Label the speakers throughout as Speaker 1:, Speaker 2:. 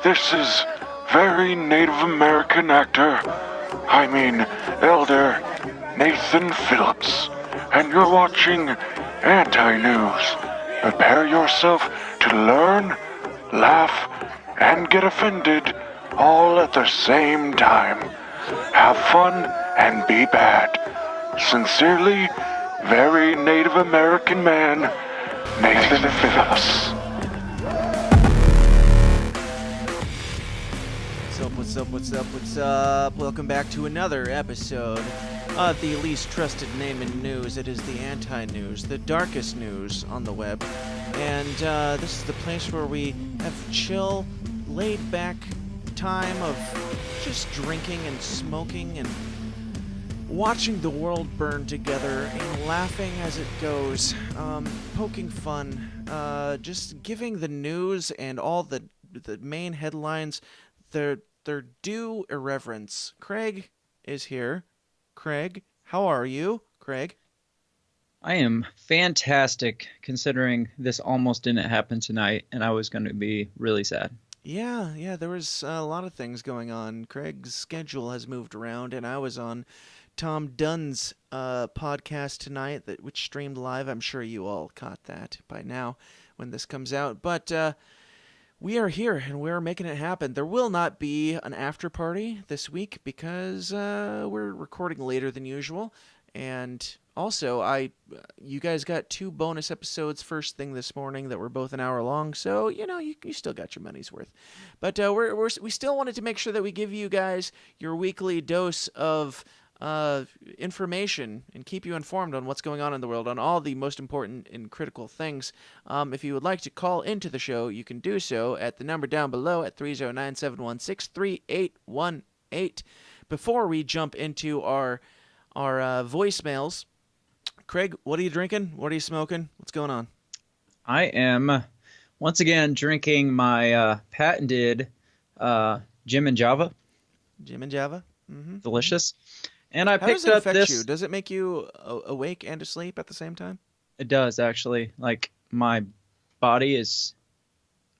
Speaker 1: This is very Native American actor, Elder Nathan Phillips, and you're watching Anti-News. Prepare yourself to learn, laugh, and get offended all at the same time. Have fun and be bad. Sincerely, very Native American man, Nathan Phillips.
Speaker 2: What's up? Welcome back to another episode of the least trusted name in news. It is the Anti-News, the darkest news on the web. And this is the place where we have chill, laid-back time of just drinking and smoking and watching the world burn together and laughing as it goes, poking fun, just giving the news and all the main headlines their due irreverence. Craig is here. Craig, how are you? Craig?
Speaker 3: I am fantastic, considering this almost didn't happen tonight, and I was going to be really sad.
Speaker 2: Yeah, there was a lot of things going on. Craig's schedule has moved around, and I was on Tom Dunn's podcast tonight, which streamed live. I'm sure you all caught that by now when this comes out. But we are here, and we're making it happen. There will not be an after party this week because we're recording later than usual. And also, you guys got 2 bonus episodes first thing this morning that were both an hour long, so, you still got your money's worth. But we still wanted to make sure that we give you guys your weekly dose of information and keep you informed on what's going on in the world, on all the most important and critical things. If you would like to call into the show, you can do so at the number down below at 309-716-3818. Before we jump into our voicemails, Craig, what are you drinking? What are you smoking? What's going on?
Speaker 3: I am once again drinking my patented Jim and Java.
Speaker 2: Jim and Java? Mm-hmm.
Speaker 3: Delicious. And I
Speaker 2: How
Speaker 3: picked
Speaker 2: does it
Speaker 3: up
Speaker 2: affect
Speaker 3: this.
Speaker 2: you? Does it make you awake and asleep at the same time?
Speaker 3: It does, actually. Like, my body is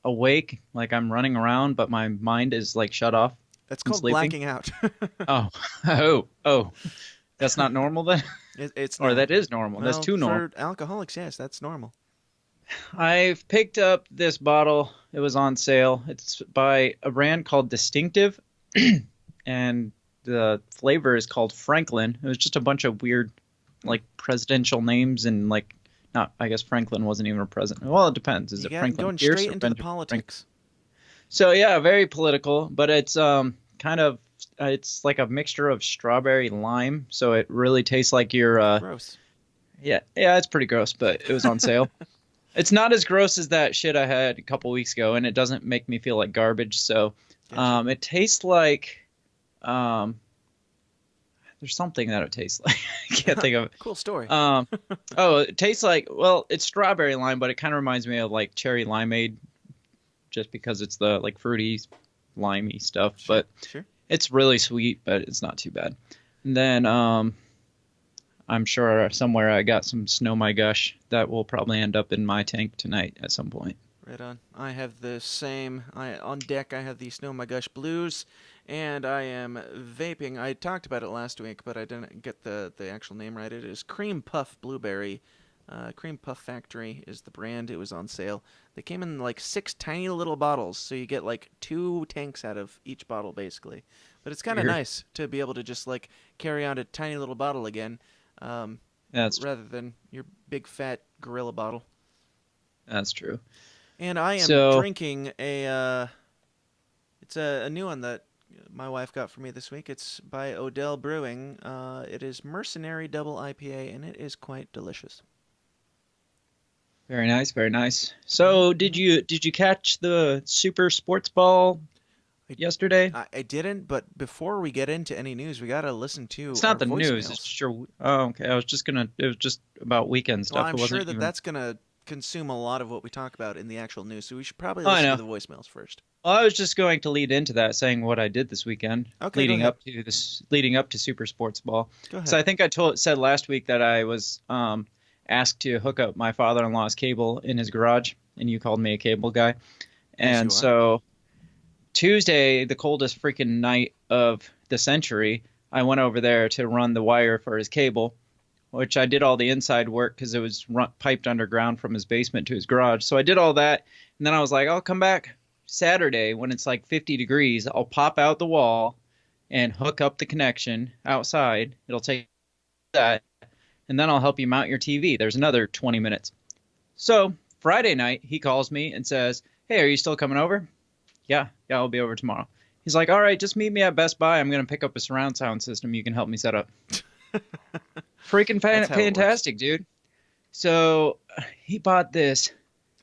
Speaker 3: awake, like I'm running around, but my mind is like shut off.
Speaker 2: That's called blacking out.
Speaker 3: Oh. That's not normal then?
Speaker 2: It's
Speaker 3: or
Speaker 2: not.
Speaker 3: that is normal.
Speaker 2: Well,
Speaker 3: that's too normal.
Speaker 2: For alcoholics, yes, that's normal.
Speaker 3: I've picked up this bottle. It was on sale. It's by a brand called Distinctive, and the flavor is called Franklin. It was just a bunch of weird, like, presidential names and, like, I guess Franklin wasn't even a president. Well, it depends. Is it Franklin
Speaker 2: going
Speaker 3: Pierce
Speaker 2: straight
Speaker 3: or
Speaker 2: into the
Speaker 3: Benjamin
Speaker 2: politics?
Speaker 3: So, yeah, very political, but it's kind of, it's like a mixture of strawberry lime, so it really tastes like your...
Speaker 2: Gross.
Speaker 3: Yeah, it's pretty gross, but it was on sale. It's not as gross as that shit I had a couple weeks ago, and it doesn't make me feel like garbage, so it tastes like... there's something that it tastes like. I can't think of it.
Speaker 2: Cool story.
Speaker 3: It tastes like, well, it's strawberry lime, but it kind of reminds me of like cherry limeade, just because it's the like fruity, limey stuff.
Speaker 2: Sure.
Speaker 3: But it's really sweet, but it's not too bad. And then I'm sure somewhere I got some Snow My Gush that will probably end up in my tank tonight at some point.
Speaker 2: Right on. I have the same. On deck, I have the Snow My Gush Blues, and I am vaping. I talked about it last week, but I didn't get the actual name right. It is Cream Puff Blueberry. Cream Puff Factory is the brand. It was on sale. They came in like 6 tiny little bottles, so you get like 2 tanks out of each bottle, basically. But it's kind of nice to be able to just like carry on a tiny little bottle again, rather than your big fat gorilla bottle.
Speaker 3: That's true.
Speaker 2: And I am drinking it's a new one that my wife got for me this week. It's by Odell Brewing. It is Mercenary Double IPA, and it is quite delicious.
Speaker 3: Very nice, very nice. So, did you catch the Super Sports Ball yesterday?
Speaker 2: I didn't, but before we get into any news, we gotta listen to.
Speaker 3: It's not the
Speaker 2: voicemails.
Speaker 3: news. It's sure. Oh, okay. It was just about weekend stuff.
Speaker 2: Well, I'm sure that's gonna consume a lot of what we talk about in the actual news, so we should probably
Speaker 3: Oh, I
Speaker 2: listen
Speaker 3: know.
Speaker 2: to the voicemails first.
Speaker 3: Well, I was just going to lead into that, saying what I did this weekend,
Speaker 2: Okay,
Speaker 3: leading
Speaker 2: go
Speaker 3: up to this, leading up to Super Sports Ball.
Speaker 2: Go ahead.
Speaker 3: So I think I said last week that I was asked to hook up my father-in-law's cable in his garage, and you called me a cable guy.
Speaker 2: Yes,
Speaker 3: And
Speaker 2: you are.
Speaker 3: so Tuesday, the coldest freaking night of the century, I went over there to run the wire for his cable, which I did all the inside work because it was piped underground from his basement to his garage. So I did all that, and then I was like, I'll come back Saturday when it's like 50 degrees. I'll pop out the wall and hook up the connection outside. It'll take that, and then I'll help you mount your TV. There's another 20 minutes. So Friday night, he calls me and says, hey, are you still coming over? Yeah, I'll be over tomorrow. He's like, all right, just meet me at Best Buy. I'm going to pick up a surround sound system you can help me set up. Freaking fantastic, dude. So he bought this.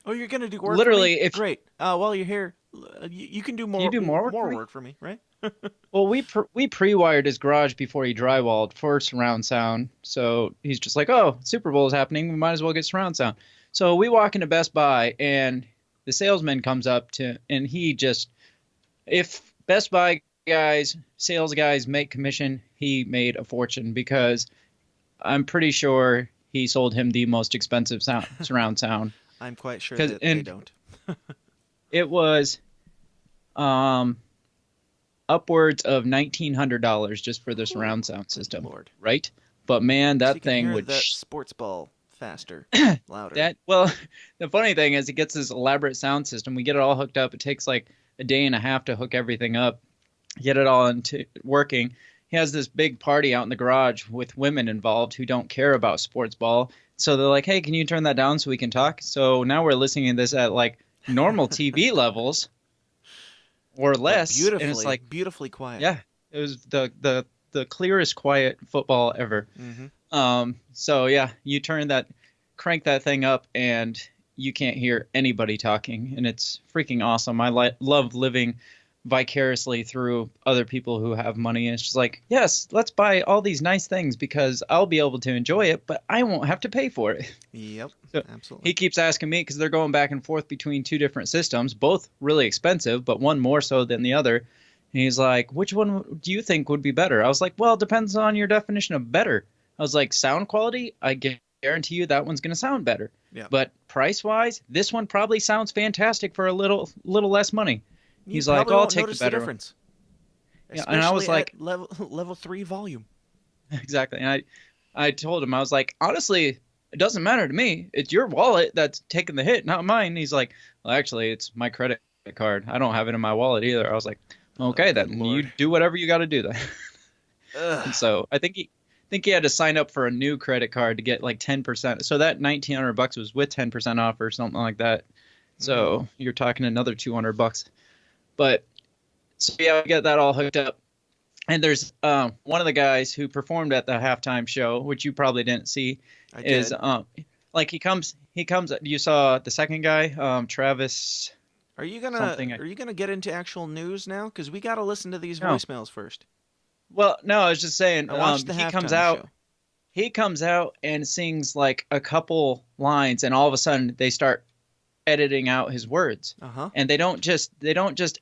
Speaker 2: Oh, you're going to do work
Speaker 3: literally,
Speaker 2: for me? Great. While you're here, you can do more,
Speaker 3: you do more
Speaker 2: work for me, right?
Speaker 3: Well, we pre-wired his garage before he drywalled for surround sound. So he's just like, oh, Super Bowl is happening. We might as well get surround sound. So we walk into Best Buy, and the salesman comes up and he just, if Best Buy guys, sales guys make commission, he made a fortune because I'm pretty sure he sold him the most expensive surround sound.
Speaker 2: I'm quite sure that they don't.
Speaker 3: It was upwards of $1,900 just for the surround sound system.
Speaker 2: Lord.
Speaker 3: Right? But man, that thing would
Speaker 2: that sports ball faster, louder.
Speaker 3: The funny thing is, it gets this elaborate sound system. We get it all hooked up. It takes like a day and a half to hook everything up, get it all into working. He has this big party out in the garage with women involved who don't care about sports ball. So they're like, hey, can you turn that down so we can talk? So now we're listening to this at like normal TV levels or less.
Speaker 2: Beautifully,
Speaker 3: and it's like
Speaker 2: beautifully quiet.
Speaker 3: Yeah, it was the clearest quiet football ever.
Speaker 2: Mm-hmm.
Speaker 3: So yeah, you crank that thing up, and you can't hear anybody talking, and it's freaking awesome. I love living vicariously through other people who have money, and it's just like, yes, let's buy all these nice things because I'll be able to enjoy it, but I won't have to pay for it.
Speaker 2: Yep,
Speaker 3: so
Speaker 2: absolutely.
Speaker 3: He keeps asking me because they're going back and forth between two different systems, both really expensive, but one more so than the other. And he's like, which one do you think would be better? I was like, well, it depends on your definition of better. I was like, sound quality, I guarantee you that one's going to sound better.
Speaker 2: Yeah.
Speaker 3: But price-wise, this one probably sounds fantastic for a little less money. He's like, oh, I'll take the better one.
Speaker 2: Yeah, and I was like, level 3 volume.
Speaker 3: Exactly. And I told him, I was like, honestly, it doesn't matter to me. It's your wallet that's taking the hit, not mine. And he's like, well, actually, it's my credit card. I don't have it in my wallet either. I was like, okay, then you do whatever you got to do then. And so I think he had to sign up for a new credit card to get like 10%. So that $1,900 was with 10% off or something like that. So you're talking another $200. But so yeah, we got that all hooked up. And there's one of the guys who performed at the halftime show, which you probably didn't see, is like he comes. You saw the second guy, Travis.
Speaker 2: Are you gonna get into actual news now? Because we gotta listen to these voicemails first.
Speaker 3: Well, no, I was just saying.
Speaker 2: He comes out.
Speaker 3: Show. He comes out and sings like a couple lines, and all of a sudden they start editing out his words. And they don't just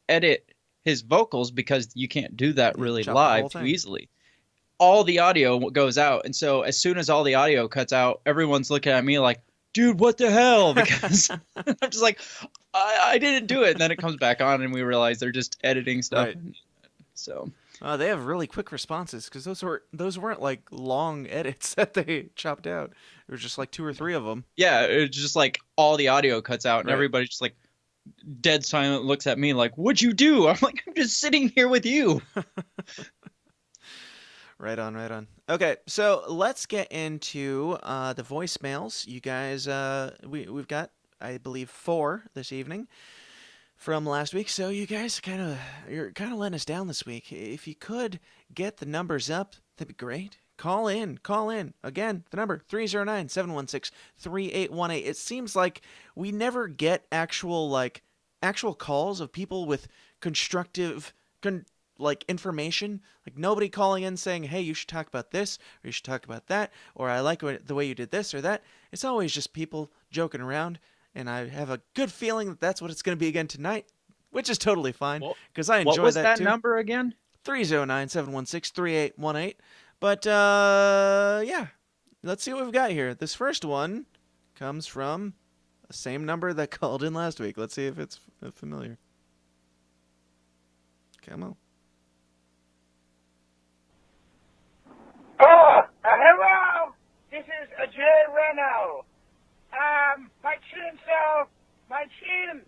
Speaker 3: edit his vocals because you can't do that really live too easily. All the audio goes out, and so as soon as all the audio cuts out, everyone's looking at me like, dude, what the hell? Because I'm just like, I didn't do it. And then it comes back on, and we realize they're just editing stuff. Right. So
Speaker 2: they have really quick responses because those weren't like long edits that they chopped out. There was just like 2 or 3 of them.
Speaker 3: Yeah, it's just like all the audio cuts out, and everybody just like dead silent looks at me like, what'd you do? I'm like, I'm just sitting here with you.
Speaker 2: Right on. Okay, so let's get into the voicemails. You guys, we've got, I believe, 4 this evening from last week. So you guys you're kind of letting us down this week. If you could get the numbers up, that'd be great. Call in. Again, the number 309-716-3818. It seems like we never get actual calls of people with constructive information. Like nobody calling in saying, hey, you should talk about this, or you should talk about that, or I like the way you did this or that. It's always just people joking around, and I have a good feeling that that's what it's going to be again tonight, which is totally fine because I enjoy that too.
Speaker 3: What was that number again?
Speaker 2: 309-716-3818. But, yeah, let's see what we've got here. This first one comes from the same number that called in last week. Let's see if it's familiar. Come on.
Speaker 4: Oh, hello. This is Jay Reno. My chin, my chin.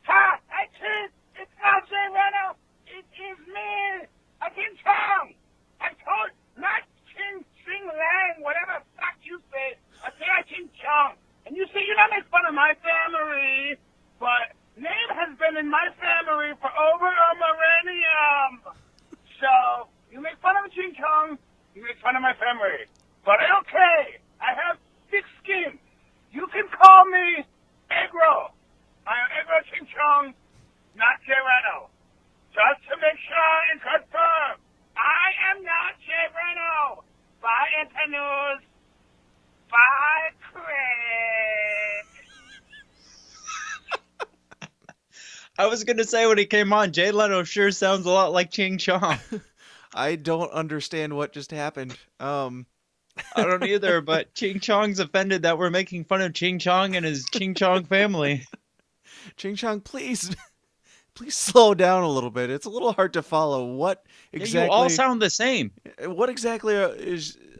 Speaker 4: Ha! I chin. It's not Jay Reno. It is me. A Chin Chong. I told not Chin Sing Lang, whatever the fuck you say. I say I Chin Chong. And you say you're not making fun of my family, but name has been in my family for over a millennium. So you make fun of Chin Chong. You make fun of my family. But okay, I have thick skin. You can call me Egro. I am Egro Ching Chong, not Jay Reno. Just to make sure and confirm, I am not Jay Reno. Bye, AntiNews. Bye, Craig.
Speaker 3: I was going to say when he came on, Jay Leno sure sounds a lot like Ching Chong.
Speaker 2: I don't understand what just happened.
Speaker 3: I don't either, but Ching Chong's offended that we're making fun of Ching Chong and his Ching Chong family.
Speaker 2: Ching Chong, please slow down a little bit. It's a little hard to follow. What exactly?
Speaker 3: You all sound the same.
Speaker 2: What exactly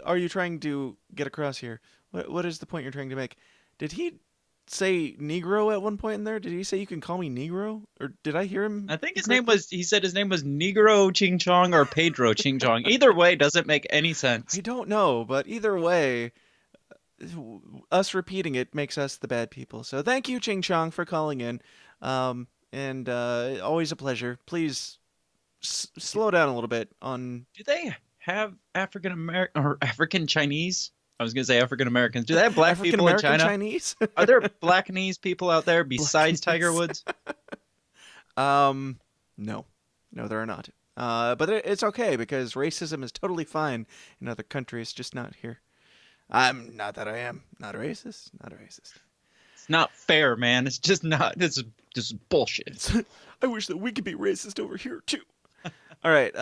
Speaker 2: are you trying to get across here? What is the point you're trying to make? Did he say Negro at one point in there? Did he say you can call me Negro? Or did I hear him?
Speaker 3: I think he said his name was Negro Ching Chong or Pedro Ching Chong. Either way doesn't make any sense.
Speaker 2: I don't know, but either way, us repeating it makes us the bad people. So thank you, Ching Chong, for calling in. And always a pleasure. Please slow down a little bit on...
Speaker 3: Do they have African American or African Chinese? I was going to say African Americans. Do they have black people in China?
Speaker 2: Chinese?
Speaker 3: Are there Blacknese people out there besides Tiger Woods?
Speaker 2: No, there are not. But it's okay because racism is totally fine in other countries, just not here. I'm not that I am not a racist. Not a racist.
Speaker 3: It's not fair, man. It's just not. This is bullshit.
Speaker 2: I wish that we could be racist over here too. All right.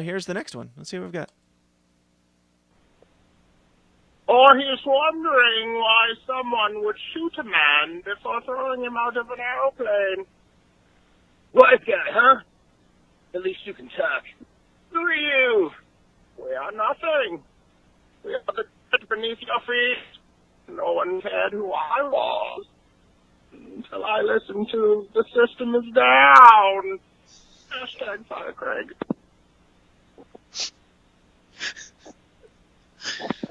Speaker 2: Here's the next one. Let's see what we've got.
Speaker 4: Or he's wondering why someone would shoot a man before throwing him out of an airplane. White guy, huh? At least you can talk. Who are you? We are nothing. We are the dirt beneath your feet. No one cared who I was. Until I listened to The System is Down. Hashtag Fire Craig.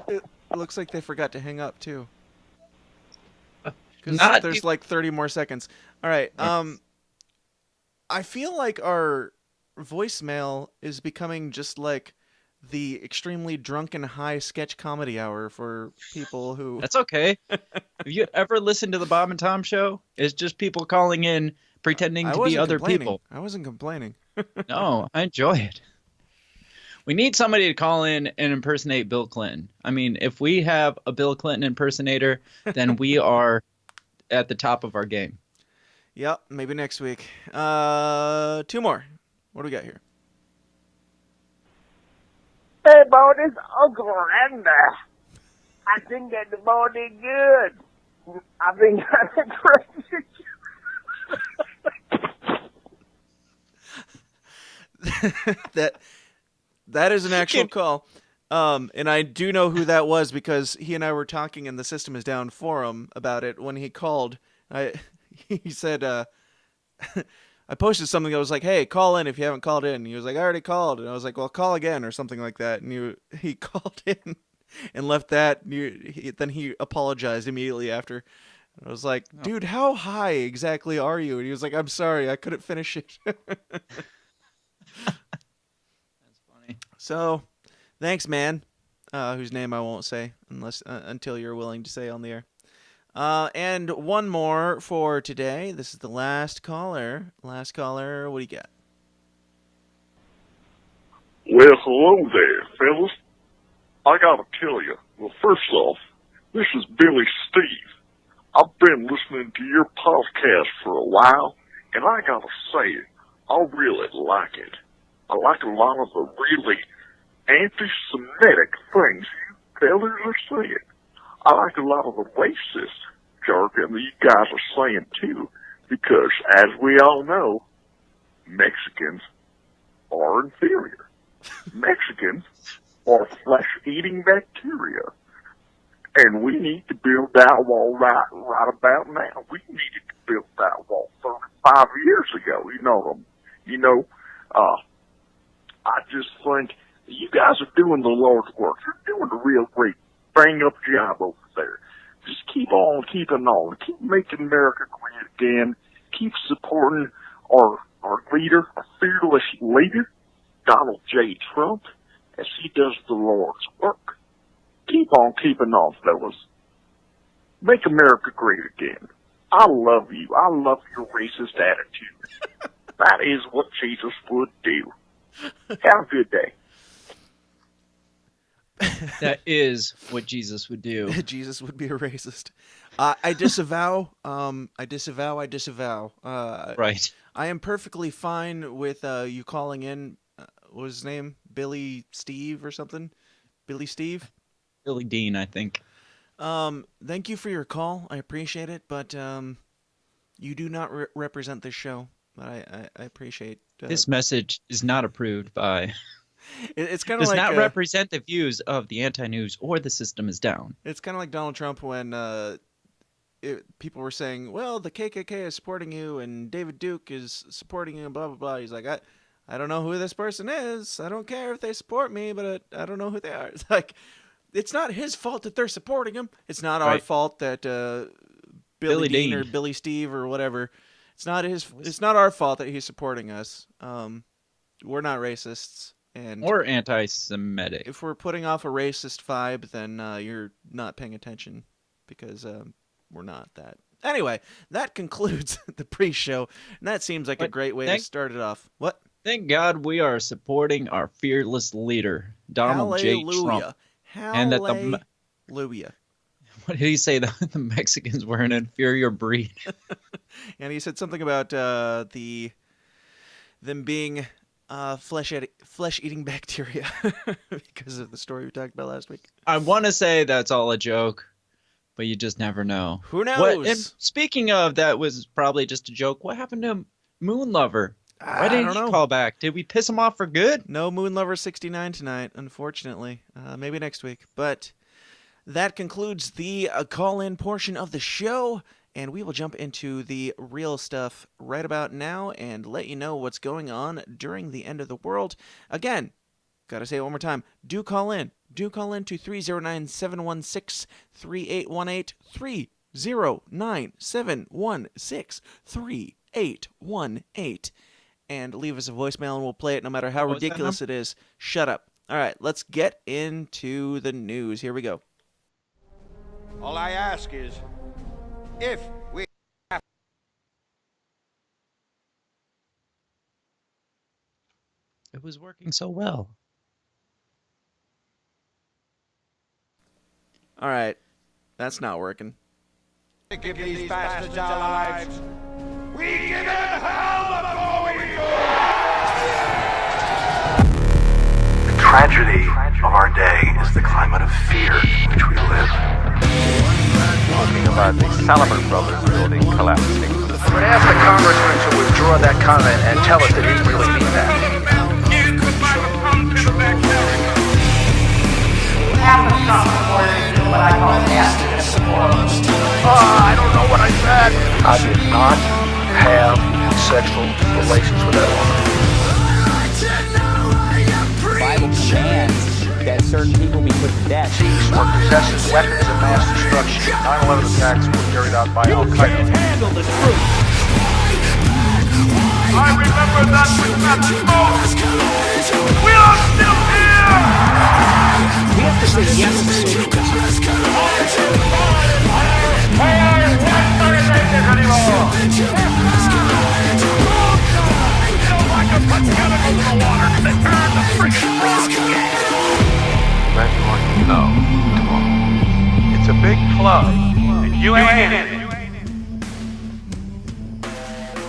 Speaker 2: It looks like they forgot to hang up too. Because there's like 30 more seconds. All right. I feel like our voicemail is becoming just like the extremely drunken high sketch comedy hour for people who...
Speaker 3: That's okay. Have you ever listened to the Bob and Tom show? It's just people calling in pretending to be other people.
Speaker 2: I wasn't complaining.
Speaker 3: No, I enjoy it. We need somebody to call in and impersonate Bill Clinton. I mean, if we have a Bill Clinton impersonator, then we are at the top of our game.
Speaker 2: Yep, maybe next week. 2 more. What do we got here?
Speaker 4: Hey, Bo, this Uncle Randy. I think that the Bo did good. I think
Speaker 2: that's that is an actual call. And I do know who that was because he and I were talking in the System is Down forum about it when he called. He said, I posted something that was like, hey, call in if you haven't called in. And he was like, I already called. And I was like, well, call again or something like that. And he called in and left that. And then he apologized immediately after. And I was like, dude, how high exactly are you? And he was like, I'm sorry, I couldn't finish it.
Speaker 3: That's funny.
Speaker 2: So, thanks, man, whose name I won't say until you're willing to say on the air. And one more for today. This is the last caller. Last caller, what do you got?
Speaker 1: Well, hello there, fellas. I gotta tell you, well, first off, this is Billy Steve. I've been listening to your podcast for a while, and I gotta say, I really like it. I like a lot of the really anti-Semitic things you fellas are saying. I like a lot of the racist jargon that you guys are saying too, because as we all know, Mexicans are inferior. Mexicans are flesh-eating bacteria. And we need to build that wall right about now. We needed to build that wall 35 years ago. I just think you guys are doing the Lord's work. You're doing a real great bang-up job over there. Just keep on keeping on. Keep making America great again. Keep supporting our leader, our fearless leader, Donald J. Trump, as he does the Lord's work. Keep on keeping on, fellas. Make America great again. I love you. I love your racist attitude. That is what Jesus would do. Have a good day.
Speaker 3: That is what Jesus would do.
Speaker 2: Jesus would be a racist. I disavow. I disavow.
Speaker 3: Right.
Speaker 2: I am perfectly fine with you calling in. What was his name? Billy Steve or something? Billy Steve?
Speaker 3: Billy Dean, I think.
Speaker 2: Thank you for your call. I appreciate it, but you do not represent this show. But I appreciate
Speaker 3: this message is not approved by.
Speaker 2: It's kind of
Speaker 3: does
Speaker 2: like
Speaker 3: not represent the views of the Anti-News or the System is Down.
Speaker 2: It's kind of like Donald Trump when people were saying, "Well, the KKK is supporting you and David Duke is supporting you," and blah blah blah. He's like, I don't know who this person is. I don't care if they support me, but I don't know who they are. It's like, it's not his fault that they're supporting him. It's not our fault that Billy Dean or Billy Steve or whatever. It's not our fault that he's supporting us. We're not racists.
Speaker 3: Or anti-Semitic.
Speaker 2: If we're putting off a racist vibe, then you're not paying attention because we're not that. Anyway, that concludes the pre-show, and that seems like a great way to start it off. What?
Speaker 3: Thank God we are supporting our fearless leader, Donald J. Trump. And that
Speaker 2: Hallelujah.
Speaker 3: What did he say? The Mexicans were an inferior breed.
Speaker 2: And he said something about them being flesh-eating bacteria because of the story we talked about last week.
Speaker 3: I want to say that's all a joke, but you just never know.
Speaker 2: Who knows?
Speaker 3: And speaking of, that was probably just a joke. What happened to Moon Lover? Why didn't he call back? Did we piss him off for good?
Speaker 2: No Moon Lover 69 tonight, unfortunately. Maybe next week. But that concludes the call-in portion of the show. And we will jump into the real stuff right about now and let you know what's going on during the end of the world. Again, gotta say it one more time, do call in. Do call in to 309-716-3818, 309-716-3818, and leave us a voicemail and we'll play it no matter how ridiculous it is. Shut up. All right, let's get into the news. Here we go.
Speaker 5: All I ask is, if we have...
Speaker 3: It was working so well.
Speaker 2: All right, that's not working.
Speaker 5: To give these bastards our lives, we give them hell before we go!
Speaker 6: The tragedy of our day is the climate of fear in which we live.
Speaker 7: Talking about the Salomon Brothers building collapsing.
Speaker 8: But ask the congressman to withdraw that comment and tell us that he really means that.
Speaker 4: You have to stop before you do what I call nastiness or...
Speaker 8: I don't know what I said. I did not have sexual relations with that woman.
Speaker 9: The Bible commands that certain people be put to death.
Speaker 8: Thieves were possessing weapons of mass destruction. 9/11 attacks were carried out by Al-Qaeda.
Speaker 4: handle the truth. I remember that with that smoke. We are still here.
Speaker 9: We have to say yes to social justice.
Speaker 7: Let you want to know tomorrow. It's a big club, and you ain't in it.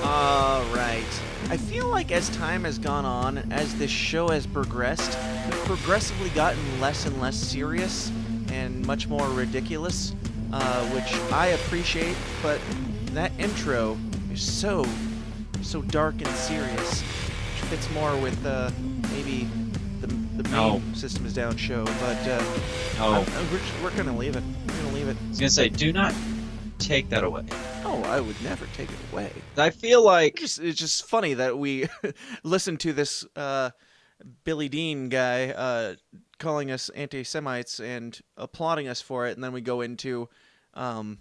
Speaker 2: All right. I feel like as time has gone on, as this show has progressed, we've progressively gotten less and less serious and much more ridiculous, which I appreciate, but that intro is so dark and serious. fits more with maybe the main System is Down show, but we're gonna leave it. We're gonna leave it.
Speaker 3: I was gonna say, do not take that away.
Speaker 2: Oh, I would never take it away.
Speaker 3: I feel like
Speaker 2: it's just funny that we listen to this Billy Dean guy calling us anti-Semites and applauding us for it, and then we go into the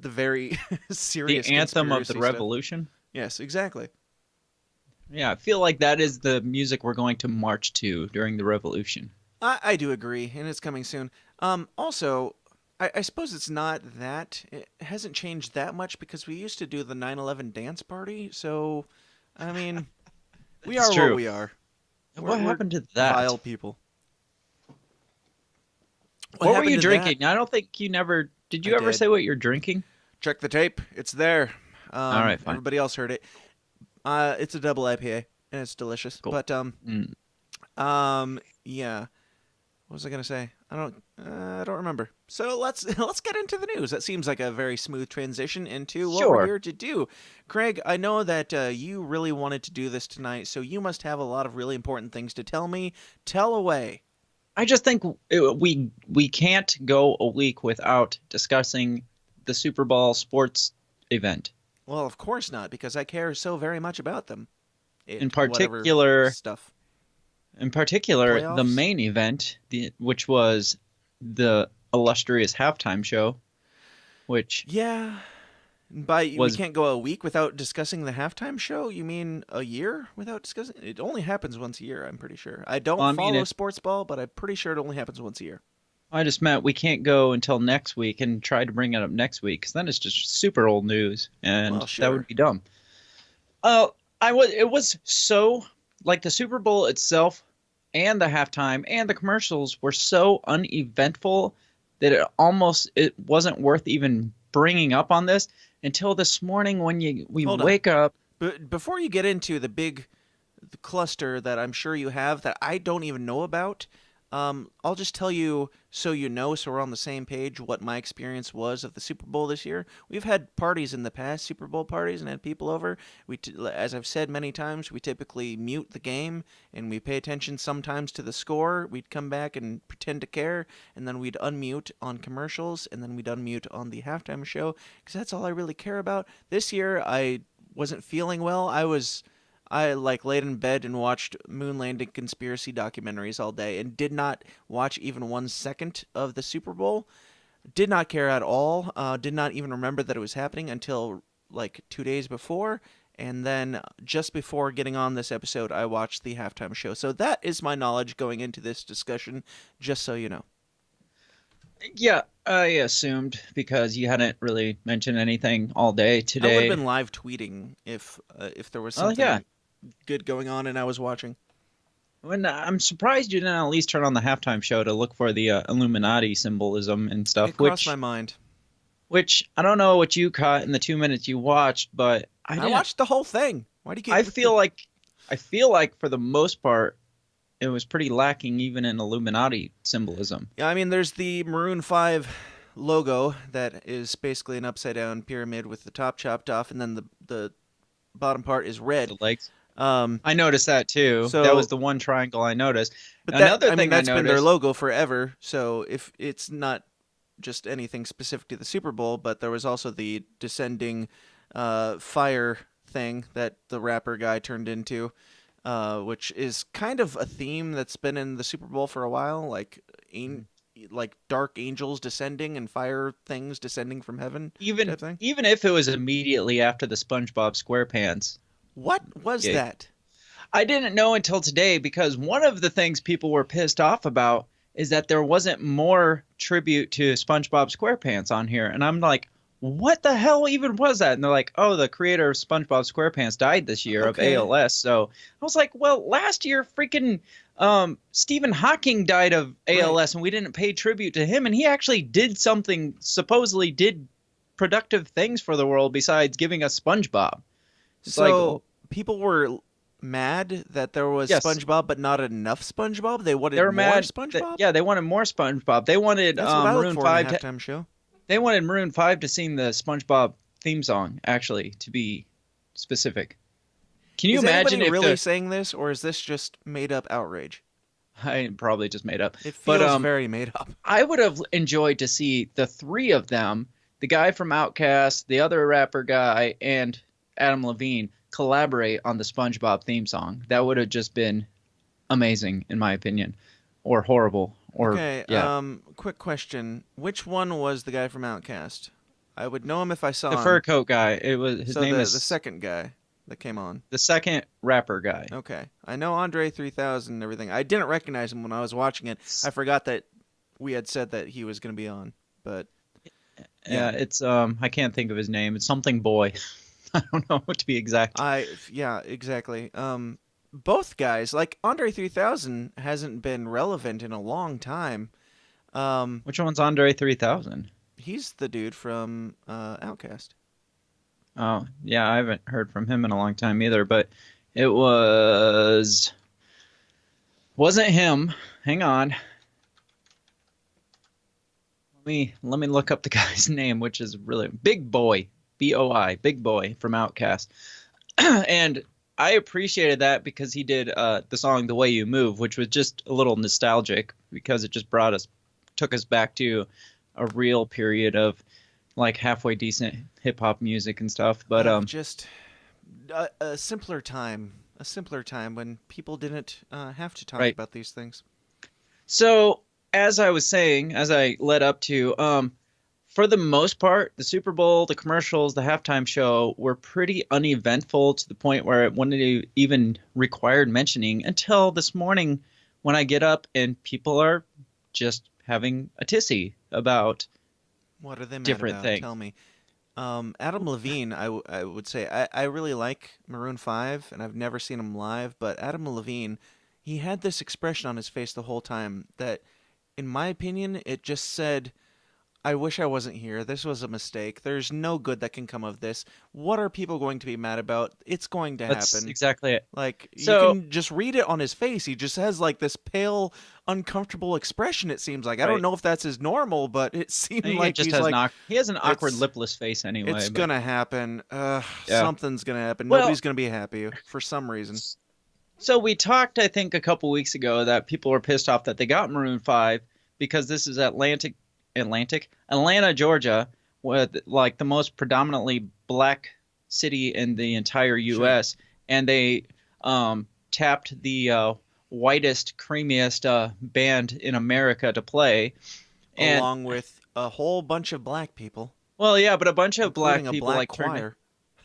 Speaker 2: very serious
Speaker 3: the anthem of the
Speaker 2: stuff.
Speaker 3: revolution.
Speaker 2: Yes, exactly.
Speaker 3: Yeah, I feel like that is the music we're going to march to during the revolution.
Speaker 2: I do agree, and it's coming soon. Also, I suppose it's not that. It hasn't changed that much because we used to do the 9/11 dance party, so, I mean, we are
Speaker 3: true.
Speaker 2: what we are.
Speaker 3: What happened to that?
Speaker 2: Vile people.
Speaker 3: What were you drinking? I don't think you never... Did you ever say what you're drinking?
Speaker 2: Check the tape. It's there.
Speaker 3: All right, fine.
Speaker 2: Everybody else heard it. It's a double IPA, and it's delicious.
Speaker 3: Cool.
Speaker 2: But, yeah. What was I gonna say? I don't remember. So let's get into the news. That seems like a very smooth transition into what we're here to do. Craig, I know that you really wanted to do this tonight, so you must have a lot of really important things to tell me. Tell away.
Speaker 3: I just think we can't go a week without discussing the Super Bowl sports event.
Speaker 2: Well, of course not, because I care so very much about them.
Speaker 3: In particular,
Speaker 2: stuff.
Speaker 3: In particular,
Speaker 2: Playoffs?
Speaker 3: the main event, which was the illustrious halftime show, which we
Speaker 2: can't go a week without discussing the halftime show? You mean a year without discussing? It only happens once a year, I'm pretty sure. I don't follow sports ball, but I'm pretty sure it only happens once a year.
Speaker 3: I just meant we can't go until next week and try to bring it up next week, because then it's just super old news, and that would be dumb. It was so, like, the Super Bowl itself and the halftime and the commercials were so uneventful that it wasn't worth even bringing up on this until this morning when we wake up.
Speaker 2: But before you get into the cluster that I'm sure you have that I don't even know about, I'll just tell you so we're on the same page, what my experience was of the Super Bowl this year. We've had parties in the past, Super Bowl parties, and had people over. As I've said many times, we typically mute the game, and we pay attention sometimes to the score. We'd come back and pretend to care, and then we'd unmute on commercials, and then we'd unmute on the halftime show, because that's all I really care about. This year, I wasn't feeling well. I laid in bed and watched moon landing conspiracy documentaries all day and did not watch even 1 second of the Super Bowl. Did not care at all. Did not even remember that it was happening until 2 days before. And then just before getting on this episode, I watched the halftime show. So that is my knowledge going into this discussion, just so you know.
Speaker 3: Yeah, I assumed because you hadn't really mentioned anything all day today.
Speaker 2: I would have been live tweeting if there was something good going on and I was watching.
Speaker 3: I'm surprised you didn't at least turn on the halftime show to look for the Illuminati symbolism and stuff.
Speaker 2: It crossed my mind.
Speaker 3: Which I don't know what you caught in the 2 minutes you watched, but I
Speaker 2: watched the whole thing. Why do you keep?
Speaker 3: I feel like for the most part, it was pretty lacking even in Illuminati symbolism.
Speaker 2: Yeah, I mean, there's the Maroon 5 logo that is basically an upside down pyramid with the top chopped off, and then the bottom part is red.
Speaker 3: The legs. I noticed that too.
Speaker 2: So,
Speaker 3: that was the one triangle I noticed.
Speaker 2: But
Speaker 3: another thing
Speaker 2: that's been their logo forever. So if it's not just anything specific to the Super Bowl, but there was also the descending fire thing that the rapper guy turned into, which is kind of a theme that's been in the Super Bowl for a while, like dark angels descending and fire things descending from heaven.
Speaker 3: Even if it was immediately after the SpongeBob SquarePants.
Speaker 2: What was that?
Speaker 3: I didn't know until today, because one of the things people were pissed off about is that there wasn't more tribute to SpongeBob SquarePants on here. And I'm like, what the hell even was that? And they're like, oh, the creator of SpongeBob SquarePants died this year of ALS. So I was like, well, last year freaking Stephen Hawking died of ALS, and we didn't pay tribute to him. And he actually supposedly did productive things for the world besides giving us SpongeBob.
Speaker 2: So people were mad that there was SpongeBob, but not enough SpongeBob. They wanted more SpongeBob.
Speaker 3: They wanted more SpongeBob. They wanted Maroon 5
Speaker 2: halftime show.
Speaker 3: They wanted Maroon 5 to sing the SpongeBob theme song, actually, to be specific. Can you
Speaker 2: is
Speaker 3: imagine
Speaker 2: anybody
Speaker 3: if
Speaker 2: really saying this, or is this just made up outrage?
Speaker 3: I probably just made up.
Speaker 2: It feels
Speaker 3: but,
Speaker 2: very made up.
Speaker 3: I would have enjoyed to see the three of them, the guy from Outkast, the other rapper guy, and Adam Levine, collaborate on the SpongeBob theme song. That would have just been amazing, in my opinion, or horrible. Or
Speaker 2: Okay.
Speaker 3: yeah.
Speaker 2: Quick question: which one was the guy from Outkast? I would know him if I saw
Speaker 3: The
Speaker 2: him.
Speaker 3: fur coat guy. It was his
Speaker 2: so
Speaker 3: name
Speaker 2: the
Speaker 3: is
Speaker 2: the second guy that came on.
Speaker 3: the second rapper guy.
Speaker 2: Okay, I know Andre 3000 and everything. I didn't recognize him when I was watching it. I forgot that we had said that he was going to be on, but
Speaker 3: yeah, it's I can't think of his name. It's something boy. I don't know what to be exact.
Speaker 2: Yeah, exactly. Both guys, like Andre 3000 hasn't been relevant in a long time.
Speaker 3: Which one's Andre 3000?
Speaker 2: He's the dude from Outkast.
Speaker 3: Oh, yeah, I haven't heard from him in a long time either, but it wasn't him. Hang on. Let me look up the guy's name, which is really Big Boy, B-O-I, Big Boy from Outkast. And I appreciated that because he did the song The Way You Move, which was just a little nostalgic because it just took us back to a real period of like halfway decent hip hop music and stuff. But
Speaker 2: just a simpler time when people didn't have to talk about these things.
Speaker 3: So as I was saying, as I led up to, for the most part, the Super Bowl, the commercials, the halftime show were pretty uneventful to the point where it wouldn't even required mentioning until this morning when I get up and people are just having a tissy about
Speaker 2: what are they mad
Speaker 3: different
Speaker 2: about?
Speaker 3: things.
Speaker 2: Tell me. Adam Levine, I would say, I really like Maroon 5, and I've never seen him live, but Adam Levine, he had this expression on his face the whole time that, in my opinion, it just said, I wish I wasn't here. This was a mistake. There's no good that can come of this. What are people going to be mad about? It's going to happen.
Speaker 3: That's exactly it.
Speaker 2: Like,
Speaker 3: So,
Speaker 2: you can just read it on his face. He just has, like, this pale, uncomfortable expression, it seems like. I don't know if that's his normal, but it seemed like he's like...
Speaker 3: he has an awkward lipless face anyway.
Speaker 2: It's going to happen. Something's going to happen. Nobody's going to be happy for some reason.
Speaker 3: So we talked, I think, a couple weeks ago that people were pissed off that they got Maroon 5 because this is Atlanta, Georgia, with like the most predominantly black city in the entire U.S. Sure. And they tapped the whitest, creamiest band in America to play,
Speaker 2: along with a whole bunch of black people.
Speaker 3: Well, yeah, but a bunch of black people
Speaker 2: black choir.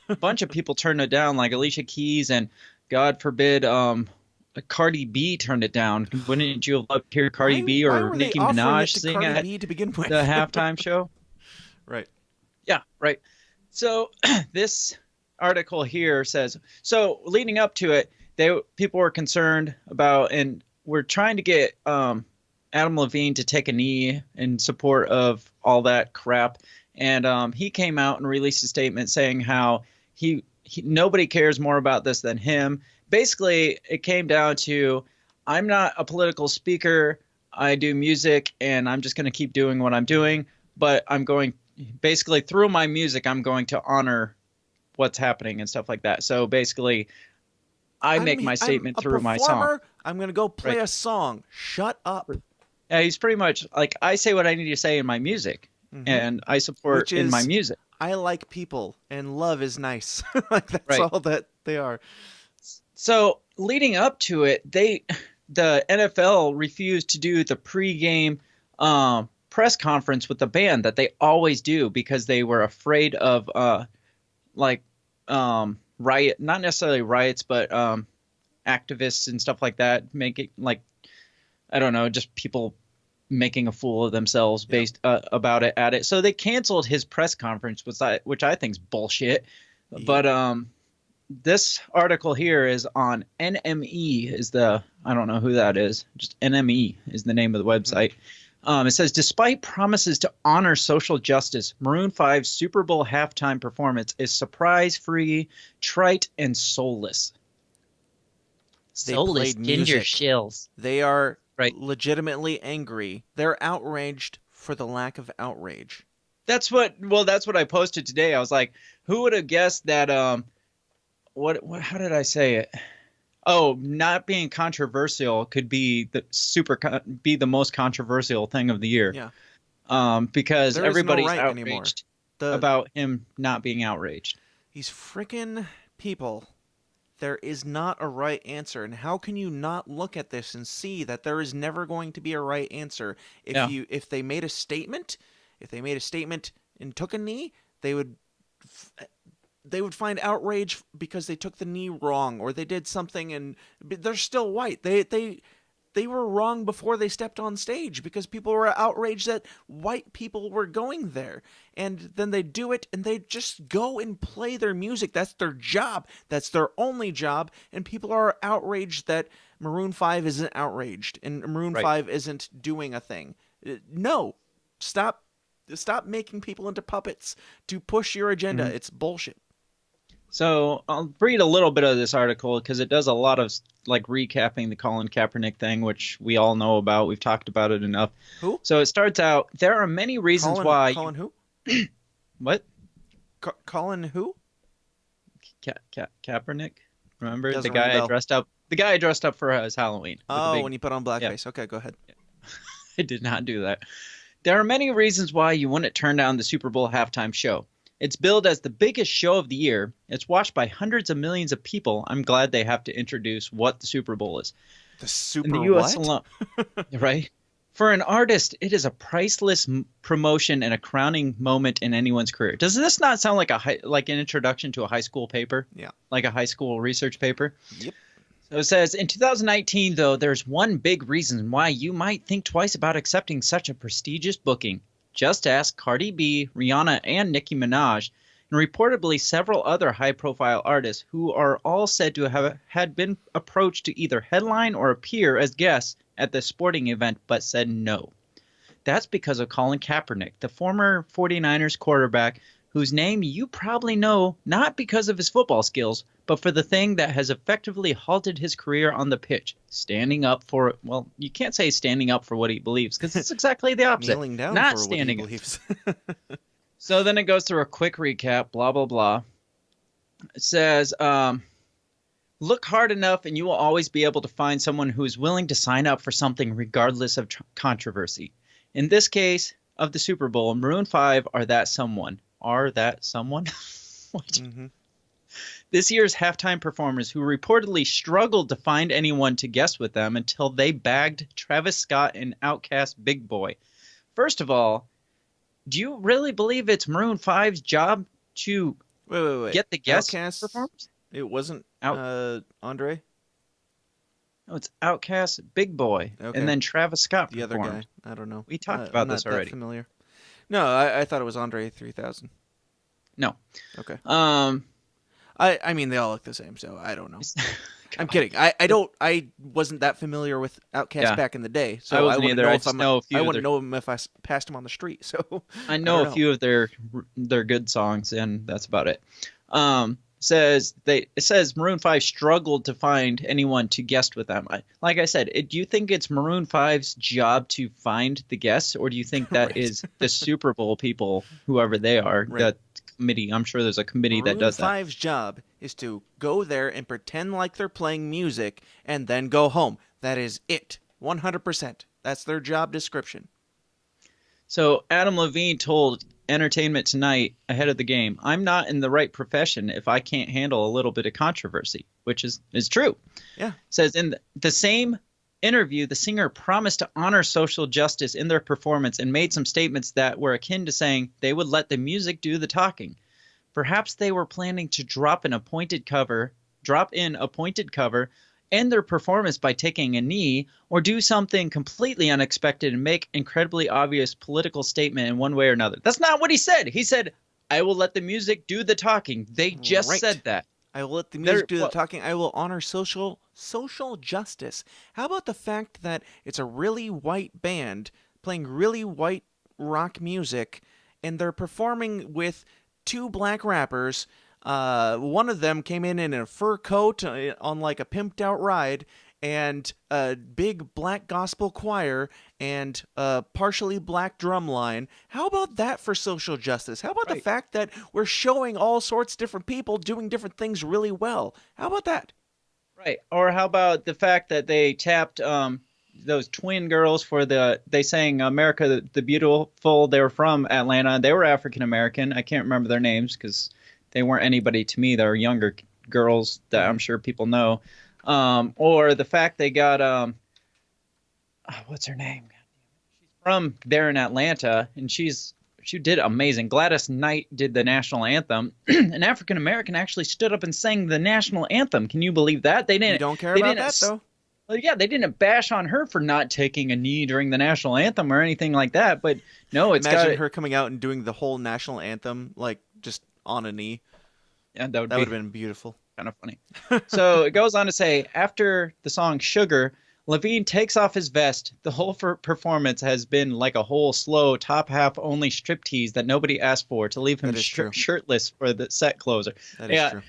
Speaker 3: A bunch of people turned it down, like Alicia Keys and, God forbid, Cardi B turned it down. Wouldn't you have loved to hear Cardi B or Nicki Minaj sing at
Speaker 2: to begin with?
Speaker 3: The halftime show?
Speaker 2: Right.
Speaker 3: Yeah, right. So this article here says, so leading up to it, people were concerned about, and we're trying to get Adam Levine to take a knee in support of all that crap. And he came out and released a statement saying how nobody cares more about this than him. Basically, it came down to, I'm not a political speaker. I do music, and I'm just going to keep doing what I'm doing. But I'm going, basically, through my music, I'm going to honor what's happening and stuff like that. So basically, I make my statement through my song.
Speaker 2: I'm going to go play a song. Shut up.
Speaker 3: Yeah, he's pretty much like, I say what I need to say in my music, and I support in my music.
Speaker 2: I like people, and love is nice. Like, that's all that they are.
Speaker 3: So leading up to it, the NFL refused to do the pregame press conference with the band that they always do because they were afraid of riot, not necessarily riots, but activists and stuff like that, making like, I don't know, just people making a fool of themselves based about it at it. So they canceled his press conference, which I think is bullshit. Yeah. But this article here is on NME I don't know who that is. Just NME is the name of the website. It says, despite promises to honor social justice, Maroon 5's Super Bowl halftime performance is surprise-free, trite, and soulless.
Speaker 2: Soulless ginger
Speaker 3: shills.
Speaker 2: They are legitimately angry. They're outraged for the lack of outrage.
Speaker 3: That's what I posted today. I was like, who would have guessed that what how did I say it? Oh, not being controversial could be be the most controversial thing of the year.
Speaker 2: Yeah.
Speaker 3: Because
Speaker 2: There is no
Speaker 3: everybody's
Speaker 2: right anymore.
Speaker 3: outraged about him not being outraged.
Speaker 2: These frickin' people. There is not a right answer, and how can you not look at this and see that there is never going to be a right answer? If they made a statement, and took a knee, they would find outrage because they took the knee wrong, or they did something and they're still white. They were wrong before they stepped on stage because people were outraged that white people were going there. And then they do it and they just go and play their music. That's their job. That's their only job. And people are outraged that Maroon 5 isn't outraged and Maroon 5 isn't doing a thing. No. Stop making people into puppets to push your agenda.
Speaker 3: Mm-hmm.
Speaker 2: It's bullshit.
Speaker 3: So I'll read a little bit of this article because it does a lot of like recapping the Colin Kaepernick thing, which we all know about. We've talked about it enough.
Speaker 2: Who?
Speaker 3: So it starts out, there are many reasons why...
Speaker 2: Colin who?
Speaker 3: What?
Speaker 2: Colin who?
Speaker 3: Kaepernick? Remember?
Speaker 2: Doesn't
Speaker 3: the guy
Speaker 2: ring a bell.
Speaker 3: I dressed up for as Halloween.
Speaker 2: Oh, when you put on blackface. Yeah. Okay, go ahead.
Speaker 3: I did not do that. There are many reasons why you wouldn't turn down the Super Bowl halftime show. It's billed as the biggest show of the year. It's watched by hundreds of millions of people. I'm glad they have to introduce what the Super Bowl is.
Speaker 2: The Super
Speaker 3: in the US
Speaker 2: what?
Speaker 3: alone, right? For an artist, it is a priceless promotion and a crowning moment in anyone's career. Does this not sound like an introduction to a high school paper?
Speaker 2: Yeah.
Speaker 3: Like a high school research paper?
Speaker 2: Yep.
Speaker 3: So it says, in 2019, though, there's one big reason why you might think twice about accepting such a prestigious booking. Just ask Cardi B, Rihanna, and Nicki Minaj, and reportedly several other high-profile artists who are all said to have had been approached to either headline or appear as guests at the sporting event, but said no. That's because of Colin Kaepernick, the former 49ers quarterback, whose name you probably know not because of his football skills, but for the thing that has effectively halted his career on the pitch, standing up for, well, you can't say standing up for what he believes, because it's exactly the opposite.
Speaker 2: Kneeling down
Speaker 3: not
Speaker 2: for
Speaker 3: standing
Speaker 2: what he believes.
Speaker 3: So then it goes through a quick recap, blah, blah, blah. It says, look hard enough and you will always be able to find someone who is willing to sign up for something regardless of controversy. In this case of the Super Bowl, Maroon 5 are that someone. Are that someone? What?
Speaker 2: Mm-hmm.
Speaker 3: This year's halftime performers who reportedly struggled to find anyone to guest with them until they bagged Travis Scott and Outkast Big Boy. First of all, do you really believe it's Maroon 5's job to
Speaker 2: wait.
Speaker 3: get the guest
Speaker 2: Outkast
Speaker 3: performers?
Speaker 2: It wasn't Andre?
Speaker 3: No, it's Outkast Big Boy,
Speaker 2: Okay.
Speaker 3: and then Travis Scott
Speaker 2: The
Speaker 3: performed.
Speaker 2: other guy. I don't know.
Speaker 3: We talked about this
Speaker 2: I'm not
Speaker 3: already.
Speaker 2: that familiar. No, I thought it was Andre 3000.
Speaker 3: No.
Speaker 2: Okay.
Speaker 3: I
Speaker 2: I mean, they all look the same, so I don't know. I'm kidding. I wasn't that familiar with Outkast back in the day, so
Speaker 3: I wasn't either.
Speaker 2: I wouldn't know him if I passed him on the street. So
Speaker 3: I know a few of their good songs, and that's about it. It says Maroon 5 struggled to find anyone to guest with them. Like I said, do you think it's Maroon 5's job to find the guests, or do you think that is the Super Bowl people, whoever they are, that committee? I'm sure there's a committee that does that.
Speaker 2: Maroon 5's job is to go there and pretend like they're playing music and then go home. That is it. 100%. That's their job description.
Speaker 3: So Adam Levine told Entertainment Tonight ahead of the game, I'm not in the right profession if I can't handle a little bit of controversy, which is true.
Speaker 2: Yeah.
Speaker 3: Says in the same interview, the singer promised to honor social justice in their performance and made some statements that were akin to saying they would let the music do the talking. Perhaps they were planning to drop in a pointed cover, end their performance by taking a knee, or do something completely unexpected and make incredibly obvious political statement in one way or another. That's not what he said. He said, I will let the music do the talking. They just said that.
Speaker 2: I will let the music do the talking. I will honor social justice. How about the fact that it's a really white band playing really white rock music, and they're performing with two black rappers. One of them came in a fur coat on like a pimped out ride, and a big black gospel choir, and a partially black drum line. How about that for social justice? How about the fact that we're showing all sorts of different people doing different things really well? How about that?
Speaker 3: Right. Or how about the fact that they tapped those twin girls for they sang America the Beautiful. They were from Atlanta. They were African American. I can't remember their names because they weren't anybody to me. They're younger girls that I'm sure people know. Or the fact they got what's her name? She's from there in Atlanta, and she did amazing. Gladys Knight did the national anthem. An African American actually stood up and sang the national anthem. Can you believe that? They didn't.
Speaker 2: You don't care about that though.
Speaker 3: Well, yeah, they didn't bash on her for not taking a knee during the national anthem or anything like that. But no,
Speaker 2: imagine her coming out and doing the whole national anthem like just on a knee.
Speaker 3: Yeah, that would
Speaker 2: have been beautiful.
Speaker 3: Kind of funny. So it goes on to say, after the song Sugar, Levine takes off his vest. The whole performance has been like a whole slow top half only striptease that nobody asked for to leave him shirtless for the set closer.
Speaker 2: That is true.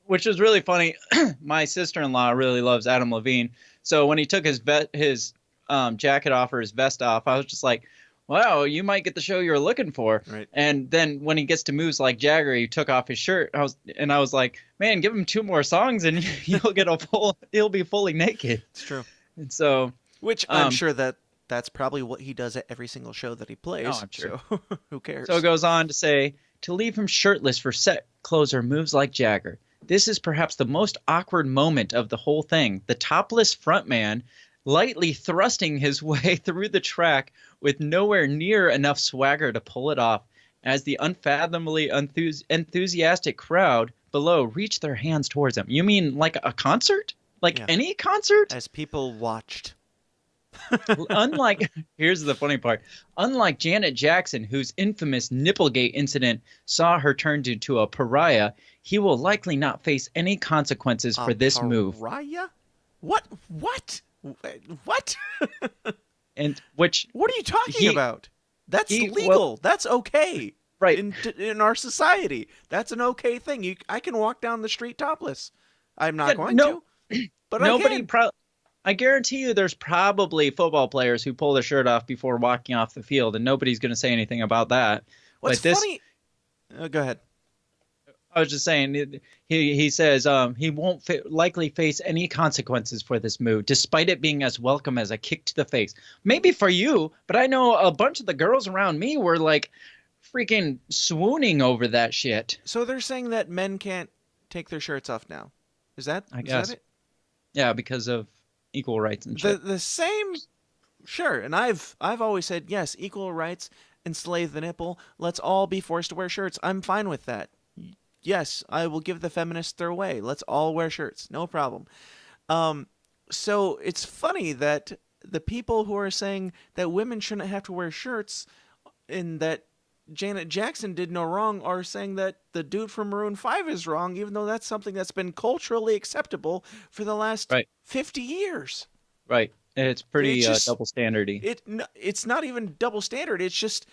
Speaker 3: Which is really funny. My sister-in-law really loves Adam Levine. So when he took his jacket off or his vest off, I was just like, wow, you might get the show you're looking for.
Speaker 2: Right.
Speaker 3: And then when he gets to moves like Jagger, he took off his shirt. I was like, man, give him 2 more songs and he'll be fully naked.
Speaker 2: It's true.
Speaker 3: And so,
Speaker 2: which I'm sure that's probably what he does at every single show that he plays.
Speaker 3: Oh, I'm sure.
Speaker 2: So who cares?
Speaker 3: So it goes on to say, to leave him shirtless for set closer moves like Jagger. This is perhaps the most awkward moment of the whole thing. The topless frontman lightly thrusting his way through the track with nowhere near enough swagger to pull it off, as the unfathomably enthusiastic crowd below reached their hands towards him. You mean like a concert? Like any concert?
Speaker 2: As people watched.
Speaker 3: Here's the funny part. Unlike Janet Jackson, whose infamous Nipplegate incident saw her turned into a pariah, he will likely not face any consequences for this move.
Speaker 2: Pariah? What?
Speaker 3: And which?
Speaker 2: What are you talking about? That's legal. That's okay.
Speaker 3: Right.
Speaker 2: In our society, that's an okay thing. I can walk down the street topless. I'm not going to, but
Speaker 3: nobody. I guarantee you, there's probably football players who pull their shirt off before walking off the field, and nobody's going to say anything about that.
Speaker 2: What's funny? Go ahead.
Speaker 3: I was just saying, he says he won't likely face any consequences for this move, despite it being as welcome as a kick to the face. Maybe for you, but I know a bunch of the girls around me were like freaking swooning over that shit.
Speaker 2: So they're saying that men can't take their shirts off now. Is that it?
Speaker 3: Yeah, because of equal rights and shit.
Speaker 2: The same, sure. And I've always said, yes, equal rights, enslave the nipple. Let's all be forced to wear shirts. I'm fine with that. Yes, I will give the feminists their way. Let's all wear shirts. No problem. So it's funny that the people who are saying that women shouldn't have to wear shirts and that Janet Jackson did no wrong are saying that the dude from Maroon 5 is wrong, even though that's something that's been culturally acceptable for the last 50 years.
Speaker 3: Right. It's pretty double standardy.
Speaker 2: It's not even double standard. It's just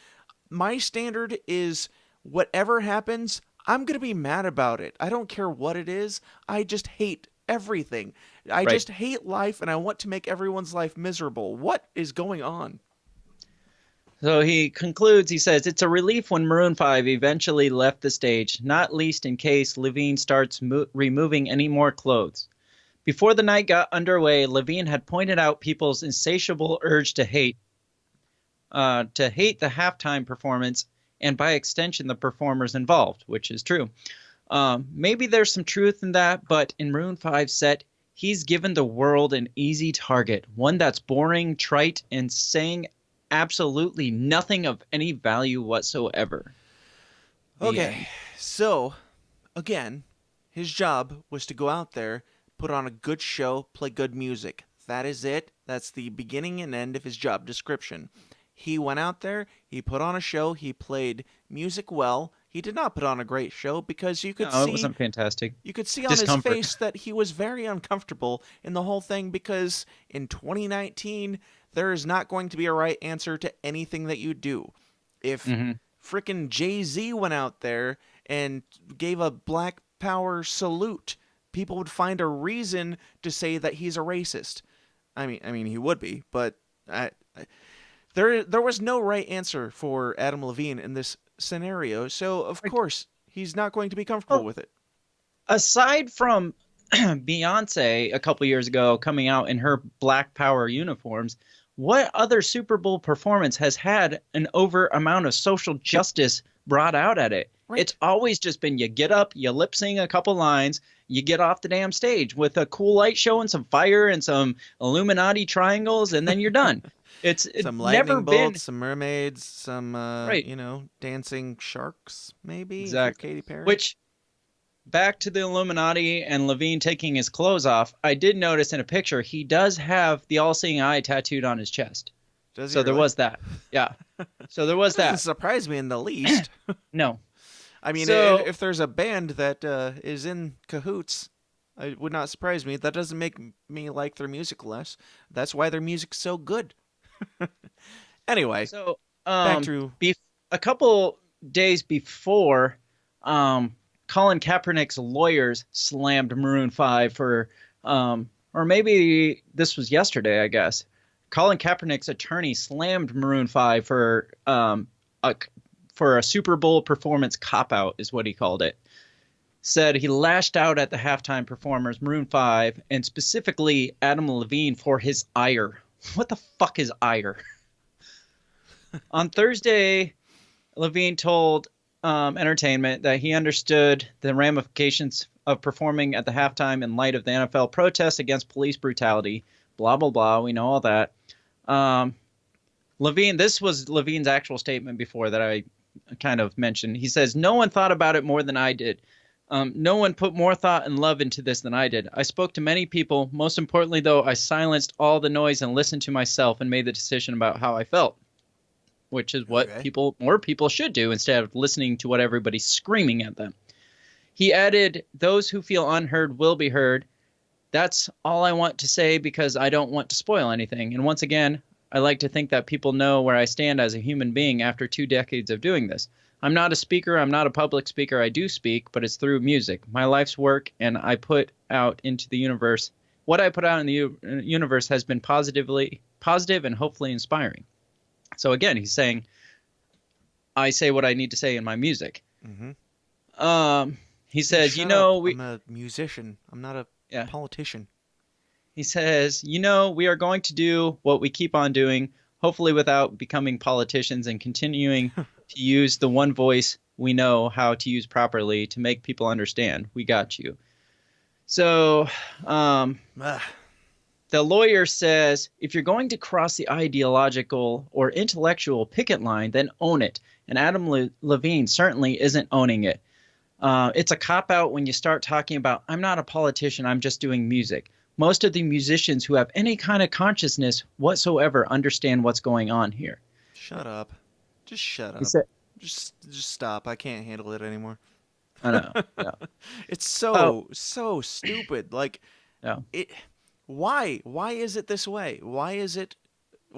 Speaker 2: my standard is whatever happens, I'm going to be mad about it. I don't care what it is. I just hate everything. I just hate life, and I want to make everyone's life miserable. What is going on?
Speaker 3: So he concludes, he says, it's a relief when Maroon 5 eventually left the stage, not least in case Levine starts removing any more clothes. Before the night got underway, Levine had pointed out people's insatiable urge to hate the halftime performance and by extension the performers involved, which is true. Maybe there's some truth in that, but in Maroon 5's set, he's given the world an easy target, one that's boring, trite, and saying absolutely nothing of any value whatsoever.
Speaker 2: Okay, so, again, his job was to go out there, put on a good show, play good music. That is it. That's the beginning and end of his job description. He went out there, he put on a show, he played music well. He did not put on a great show because you could see...
Speaker 3: it wasn't fantastic.
Speaker 2: You could see on his face that he was very uncomfortable in the whole thing because in 2019, there is not going to be a right answer to anything that you do. If frickin' Jay-Z went out there and gave a Black Power salute, people would find a reason to say that he's a racist. I mean, he would be, but... There was no right answer for Adam Levine in this scenario, so of course he's not going to be comfortable with it.
Speaker 3: Aside from Beyonce a couple years ago coming out in her Black Power uniforms, what other Super Bowl performance has had an over amount of social justice brought out at it? Right. It's always just been you get up, you lip sing a couple lines, you get off the damn stage with a cool light show and some fire and some Illuminati triangles, and then you're done. It's
Speaker 2: some
Speaker 3: never
Speaker 2: lightning bolts,
Speaker 3: been...
Speaker 2: some mermaids, some dancing sharks, maybe.
Speaker 3: Exactly.
Speaker 2: Katy Perry.
Speaker 3: Which, back to the Illuminati and Levine taking his clothes off, I did notice in a picture he does have the all-seeing eye tattooed on his chest.
Speaker 2: Does he
Speaker 3: so
Speaker 2: really?
Speaker 3: There was that. Yeah. So there was that.
Speaker 2: Doesn't surprise me in the least.
Speaker 3: No.
Speaker 2: I mean, if there's a band that is in cahoots, it would not surprise me. That doesn't make me like their music less. That's why their music's so good. Anyway,
Speaker 3: so
Speaker 2: back to
Speaker 3: a couple days before, Colin Kaepernick's lawyers slammed Maroon 5 for, or maybe this was yesterday, I guess. Colin Kaepernick's attorney slammed Maroon 5 for a Super Bowl performance cop-out, is what he called it. Said he lashed out at the halftime performers, Maroon 5, and specifically Adam Levine for his ire. What the fuck is ire? On Thursday, Levine told Entertainment that he understood the ramifications of performing at the halftime in light of the NFL protests against police brutality. Blah, blah, blah. We know all that. Levine, this was Levine's actual statement before that I kind of mentioned. He says, "No one thought about it more than I did. No one put more thought and love into this than I did. I spoke to many people. Most importantly, though, I silenced all the noise and listened to myself and made the decision about how I felt," which is what more people should do instead of listening to what everybody's screaming at them. He added, "Those who feel unheard will be heard. That's all I want to say because I don't want to spoil anything. And once again, I like to think that people know where I stand as a human being after 2 decades of doing this. I'm not a speaker. I'm not a public speaker. I do speak, but it's through music. My life's work, and I put out into the universe. What I put out in the universe has been positive and hopefully inspiring." So again, he's saying, I say what I need to say in my music. Mm-hmm. He says,
Speaker 2: I'm a musician. I'm not a politician.
Speaker 3: He says, we are going to do what we keep on doing, hopefully without becoming politicians and continuing to use the one voice we know how to use properly to make people understand. We got you. So the lawyer says, if you're going to cross the ideological or intellectual picket line, then own it. And Adam Levine certainly isn't owning it. It's a cop-out when you start talking about, I'm not a politician, I'm just doing music. Most of the musicians who have any kind of consciousness whatsoever understand what's going on here.
Speaker 2: Shut up. Just shut up. Just stop. I can't handle it anymore.
Speaker 3: I know. Yeah.
Speaker 2: It's so stupid. Like,
Speaker 3: yeah.
Speaker 2: Why is it this way? Why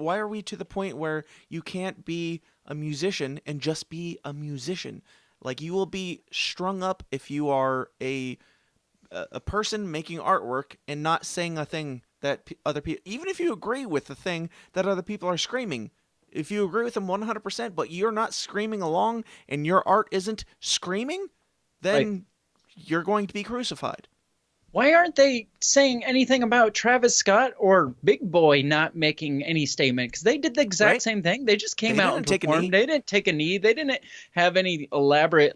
Speaker 2: are we to the point where you can't be a musician and just be a musician? Like, you will be strung up if you are a person making artwork and not saying a thing that other people, even if you agree with the thing that other people are screaming, if you agree with them 100%, but you're not screaming along and your art isn't screaming, then you're going to be crucified.
Speaker 3: Why aren't they saying anything about Travis Scott or Big Boy not making any statement? Because they did the exact same thing. They just came out and performed. They didn't take a knee. They didn't have any elaborate,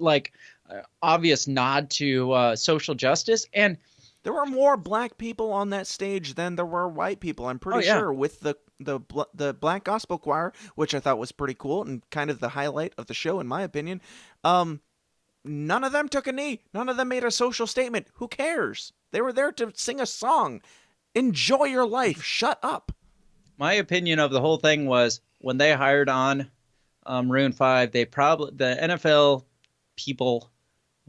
Speaker 3: obvious nod to social justice. And
Speaker 2: there were more black people on that stage than there were white people. I'm pretty sure, with the Black Gospel Choir, which I thought was pretty cool and kind of the highlight of the show, in my opinion. None of them took a knee. None of them made a social statement. Who cares? They were there to sing a song. Enjoy your life. Shut up.
Speaker 3: My opinion of the whole thing was when they hired on Maroon 5, the NFL people,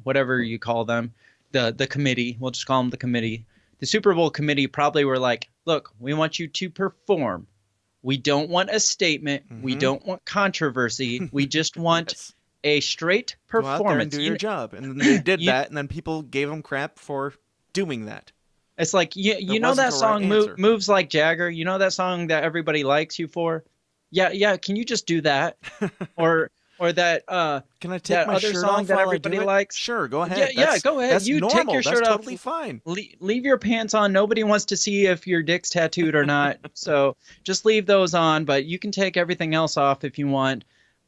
Speaker 3: whatever you call them, the committee, we'll just call them the committee, the Super Bowl committee probably were like, look, we want you to perform. We don't want a statement. Mm-hmm. We don't want controversy. We just want a straight performance.
Speaker 2: Go out there and do your job. And then they did that, and then people gave them crap for doing that.
Speaker 3: It's like, you know that song, Moves Like Jagger? You know that song that everybody likes you for? Yeah. Can you just do that? Or that
Speaker 2: Can I take
Speaker 3: that
Speaker 2: my
Speaker 3: other
Speaker 2: shirt
Speaker 3: song
Speaker 2: off
Speaker 3: that
Speaker 2: while I
Speaker 3: everybody
Speaker 2: do it?
Speaker 3: likes?
Speaker 2: Sure, go ahead.
Speaker 3: Yeah, go ahead.
Speaker 2: That's
Speaker 3: You
Speaker 2: normal.
Speaker 3: take your
Speaker 2: That's
Speaker 3: shirt off.
Speaker 2: totally fine.
Speaker 3: Leave your pants on. Nobody wants to see if your dick's tattooed or not. So just leave those on, but you can take everything else off if you want.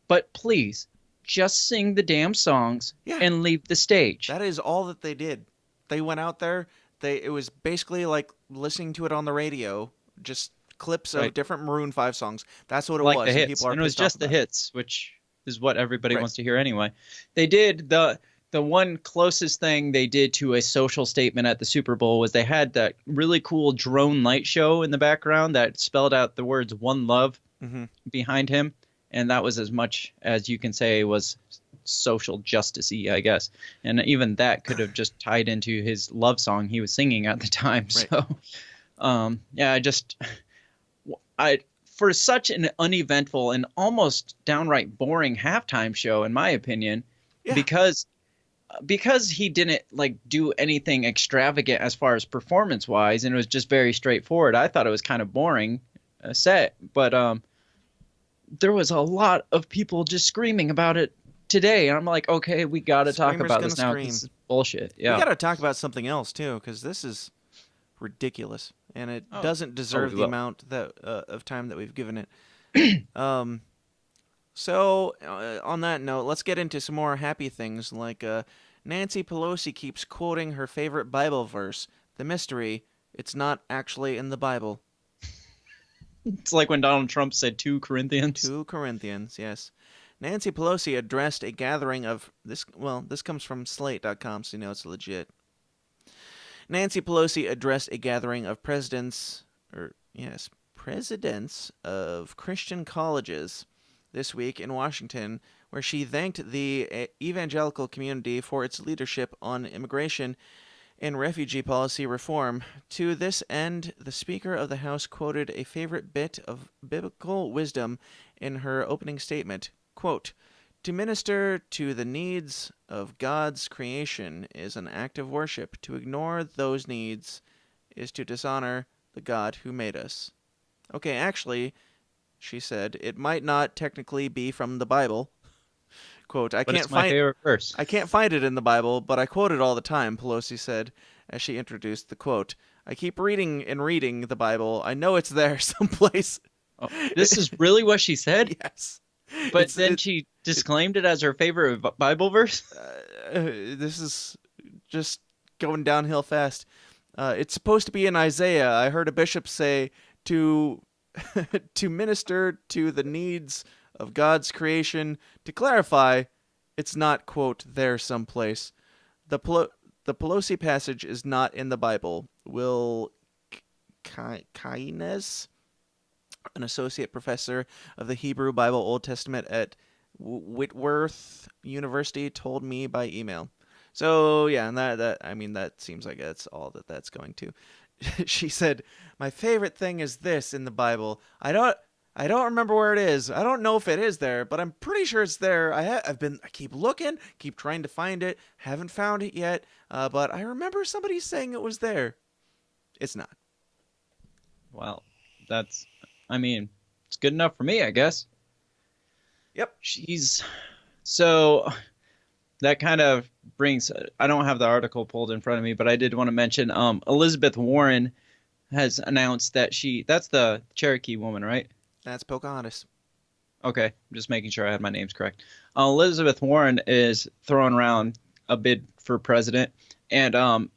Speaker 3: But please, just sing the damn songs and leave the stage.
Speaker 2: That is all that they did. They went out there. It was basically like listening to it on the radio, just clips of different Maroon 5 songs. That's what it
Speaker 3: like
Speaker 2: was.
Speaker 3: the
Speaker 2: And
Speaker 3: hits.
Speaker 2: people are
Speaker 3: And it was
Speaker 2: pissed off
Speaker 3: just the
Speaker 2: about it.
Speaker 3: hits, which is what everybody wants to hear anyway. They did the one closest thing they did to a social statement at the Super Bowl was they had that really cool drone light show in the background that spelled out the words "One Love" behind him, and that was as much as you can say was social justice-y, I guess. And even that could have just tied into his love song he was singing at the time. So, for such an uneventful and almost downright boring halftime show, in my opinion, because he didn't like do anything extravagant as far as performance-wise, and it was just very straightforward. I thought it was kind of boring set, but there was a lot of people just screaming about it today, and I'm like, okay, we got to talk about this now. This is bullshit. Yeah,
Speaker 2: we got to talk about something else too, because this is ridiculous, and it doesn't deserve the amount that of time that we've given it. So, on that note, let's get into some more happy things, like Nancy Pelosi keeps quoting her favorite Bible verse. The mystery, it's not actually in the Bible.
Speaker 3: It's like when Donald Trump said 2 Corinthians.
Speaker 2: 2 Corinthians, yes. Nancy Pelosi addressed a gathering of this comes from Slate.com, so you know it's legit. Nancy Pelosi addressed a gathering of presidents of Christian colleges this week in Washington, where she thanked the evangelical community for its leadership on immigration and refugee policy reform. To this end, the Speaker of the House quoted a favorite bit of biblical wisdom in her opening statement. Quote, "To minister to the needs of God's creation is an act of worship. To ignore those needs is to dishonor the God who made us." Okay, actually, she said, it might not technically be from the Bible. Quote, I can't find it in the Bible, but I quote it all the time, Pelosi said as she introduced the quote. I keep reading and reading the Bible. I know it's there someplace.
Speaker 3: Oh, this is really what she said?
Speaker 2: Yes.
Speaker 3: But then she disclaimed it as her favorite Bible verse?
Speaker 2: This is just going downhill fast. It's supposed to be in Isaiah. I heard a bishop say to minister to the needs of God's creation. To clarify, it's not, quote, there someplace. The Pelosi passage is not in the Bible. Will Keynes, an associate professor of the Hebrew Bible Old Testament at Whitworth University, told me by email. So yeah, and that seems like that's all that's going to. She said, "My favorite thing is this in the Bible. I don't remember where it is. I don't know if it is there, but I'm pretty sure it's there. I keep looking, keep trying to find it, haven't found it yet. But I remember somebody saying it was there. It's not."
Speaker 3: Well, it's good enough for me, I guess.
Speaker 2: Yep.
Speaker 3: So that kind of brings, I don't have the article pulled in front of me, but I did want to mention Elizabeth Warren has announced that that's the Cherokee woman, right?
Speaker 2: That's Pocahontas.
Speaker 3: Okay, I'm just making sure I had my names correct. Elizabeth Warren is throwing around a bid for president, and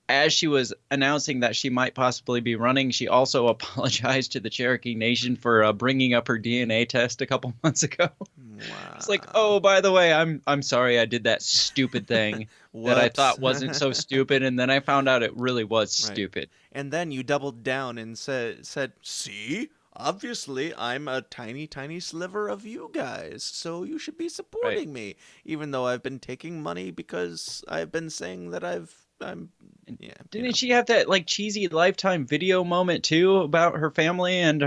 Speaker 3: as she was announcing that she might possibly be running, she also apologized to the Cherokee Nation for bringing up her DNA test a couple months ago. Wow. It's like, oh, by the way, I'm sorry I did that stupid thing that I thought wasn't so stupid, and then I found out it really was stupid.
Speaker 2: And then you doubled down and said, "See, obviously I'm a tiny, tiny sliver of you guys, so you should be supporting me, even though I've been taking money because I've been saying that Didn't
Speaker 3: she have that like cheesy Lifetime video moment too about her family and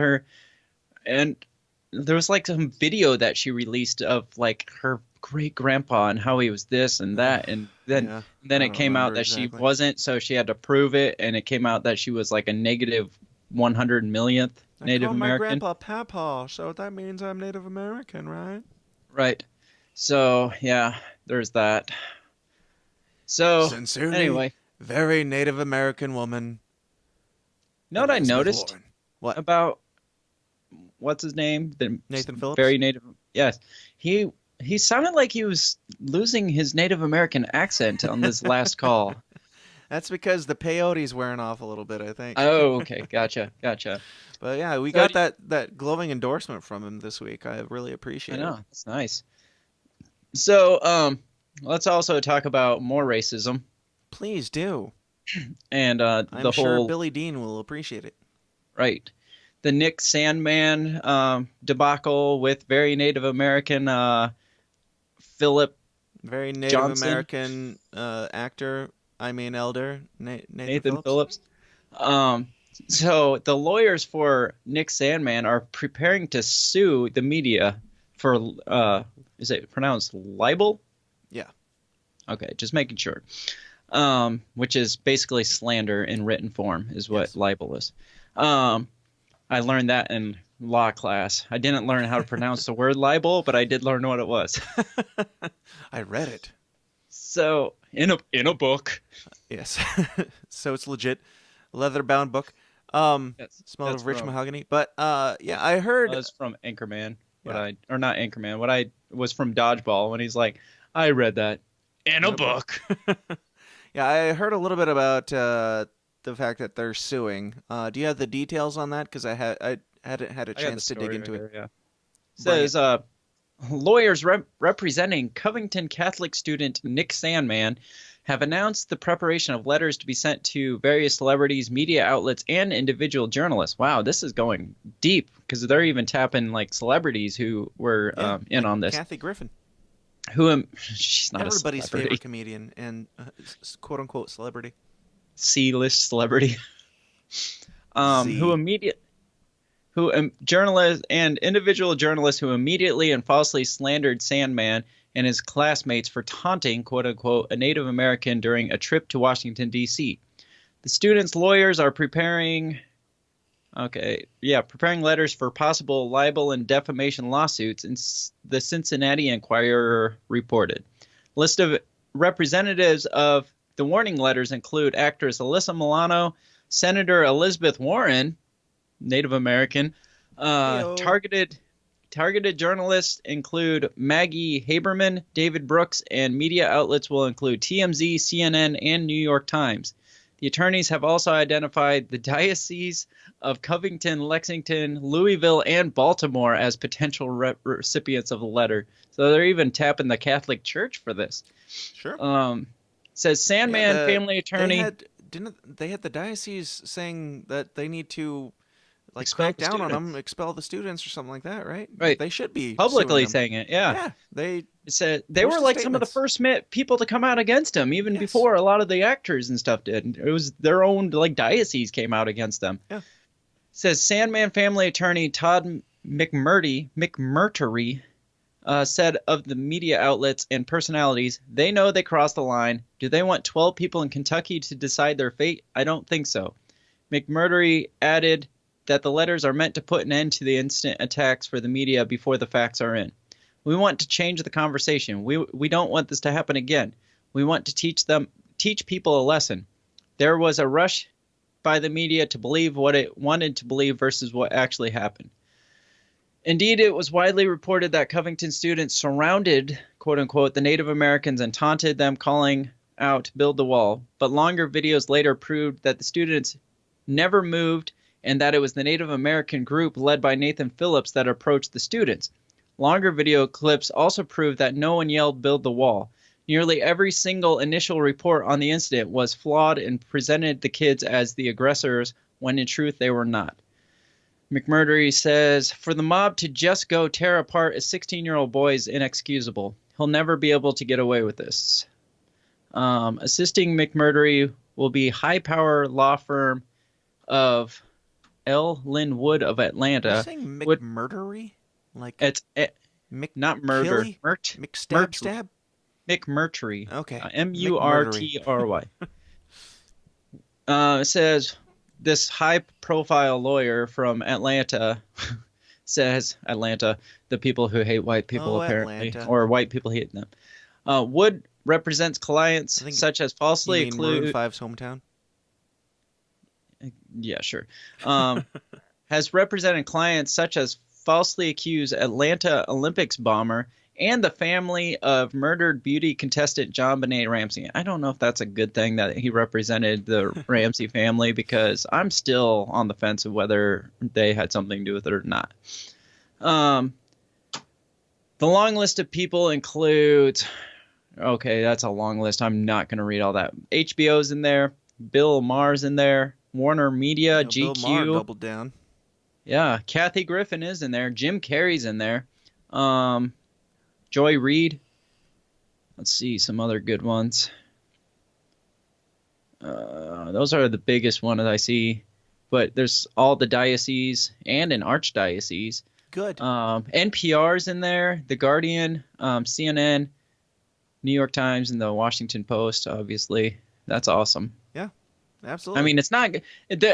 Speaker 3: there was like some video that she released of like her great grandpa and how he was this and that, and then it came out that she wasn't, so she had to prove it, and it came out that she was like a negative 100 millionth Native
Speaker 2: I call
Speaker 3: American.
Speaker 2: my grandpa Papa, so that means I'm Native American, right?
Speaker 3: Right. So, yeah, there's that. So,
Speaker 2: Sincerely,
Speaker 3: anyway,
Speaker 2: very Native American woman.
Speaker 3: you know what I
Speaker 2: Elizabeth
Speaker 3: noticed
Speaker 2: Warren. What?
Speaker 3: about what's his name? The
Speaker 2: Nathan Phillips?
Speaker 3: Very native. Yes. He sounded like he was losing his Native American accent on this last call.
Speaker 2: That's because the peyote's wearing off a little bit, I think.
Speaker 3: Oh, okay. Gotcha.
Speaker 2: But yeah, we
Speaker 3: So
Speaker 2: got that glowing endorsement from him this week. I really appreciate
Speaker 3: I know.
Speaker 2: it.
Speaker 3: That's nice. So, let's also talk about more racism
Speaker 2: Please do.
Speaker 3: and
Speaker 2: I'm
Speaker 3: the
Speaker 2: sure
Speaker 3: whole
Speaker 2: Billy Dean will appreciate it.
Speaker 3: right. The Nick Sandman debacle with very Native American Philip
Speaker 2: Very Native
Speaker 3: Johnson.
Speaker 2: American actor, elder,
Speaker 3: Nathan Phillips. So the lawyers for Nick Sandman are preparing to sue the media for is it pronounced libel?
Speaker 2: Yeah.
Speaker 3: Okay, just making sure. Which is basically slander in written form is what libel is. I learned that in law class. I didn't learn how to pronounce the word libel, but I did learn what it was.
Speaker 2: I read it.
Speaker 3: So in a book.
Speaker 2: Yes. So it's legit. Leather-bound book. Smelled of rich mahogany. But yeah, I heard.
Speaker 3: It was from Anchorman.
Speaker 2: Yeah.
Speaker 3: Or not Anchorman. What I was from Dodgeball when he's like, I read that in a book.
Speaker 2: Yeah, I heard a little bit about the fact that they're suing. Do you have the details on that? Because I hadn't had a chance to dig into it.
Speaker 3: Yeah. Says lawyers representing Covington Catholic student Nick Sandman have announced the preparation of letters to be sent to various celebrities, media outlets, and individual journalists. Wow, this is going deep because they're even tapping like celebrities who were in on this.
Speaker 2: Kathy Griffin.
Speaker 3: She's not
Speaker 2: everybody's favorite comedian and quote unquote celebrity.
Speaker 3: C-list celebrity. Journalists and individual journalists who immediately and falsely slandered Sandman and his classmates for taunting, quote unquote, a Native American during a trip to Washington, D.C. The students' lawyers are preparing letters for possible libel and defamation lawsuits, and the Cincinnati Enquirer reported. List of representatives of the warning letters include actress Alyssa Milano, Senator Elizabeth Warren, Native American, targeted journalists include Maggie Haberman, David Brooks, and media outlets will include TMZ, CNN, and New York Times. The attorneys have also identified the dioceses of Covington, Lexington, Louisville, and Baltimore as potential recipients of the letter. So they're even tapping the Catholic Church for this.
Speaker 2: Sure.
Speaker 3: Says Sandman family attorney.
Speaker 2: They had the diocese saying that they need to
Speaker 3: crack
Speaker 2: down on them, expel the students or something like that, right?
Speaker 3: Right.
Speaker 2: They should be
Speaker 3: publicly saying it. Yeah.
Speaker 2: They
Speaker 3: said they were like some of the first people to come out against him, even before a lot of the actors and stuff did. It was their own diocese came out against them.
Speaker 2: Yeah.
Speaker 3: Says Sandman family attorney Todd McMurtry said of the media outlets and personalities, they know they crossed the line. Do they want 12 people in Kentucky to decide their fate? I don't think so. McMurtry added that the letters are meant to put an end to the instant attacks for the media before the facts are in. We want to change the conversation. We don't want this to happen again. We want to teach people a lesson. There was a rush by the media to believe what it wanted to believe versus what actually happened. Indeed, it was widely reported that Covington students surrounded, quote unquote, the Native Americans and taunted them, calling out, build the wall. But longer videos later proved that the students never moved and that it was the Native American group led by Nathan Phillips that approached the students. Longer video clips also proved that no one yelled, build the wall. Nearly every single initial report on the incident was flawed and presented the kids as the aggressors when in truth they were not. McMurtry says, for the mob to just go tear apart a 16-year-old boy is inexcusable. He'll never be able to get away with this. Assisting McMurtry will be high-power law firm of L. Lynn Wood of Atlanta.
Speaker 2: Are you saying McMurtry?
Speaker 3: It's not murder.
Speaker 2: McStab?
Speaker 3: McMurtry.
Speaker 2: Okay.
Speaker 3: MURTRY. It says this high-profile lawyer from Atlanta says the people who hate white people apparently,
Speaker 2: Atlanta.
Speaker 3: or white people hate them. Wood represents clients such as falsely
Speaker 2: you mean Maroon 5's hometown?
Speaker 3: Yeah, sure. Has represented clients such as falsely accused Atlanta Olympics bomber and the family of murdered beauty contestant John Benet Ramsey. I don't know if that's a good thing that he represented the Ramsey family, because I'm still on the fence of whether they had something to do with it or not. The long list of people includes, okay, that's a long list. I'm not going to read all that. HBO's in there. Bill Maher's in there. Warner Media, GQ.
Speaker 2: Bill Maher doubled down.
Speaker 3: Yeah, Kathy Griffin is in there. Jim Carrey's in there. Joy Reid. Let's see some other good ones. Those are the biggest ones that I see. But there's all the dioceses and an archdiocese.
Speaker 2: Good.
Speaker 3: NPR's in there. The Guardian, CNN, New York Times, and the Washington Post. Obviously, that's awesome.
Speaker 2: Yeah, absolutely.
Speaker 3: I mean, it's not.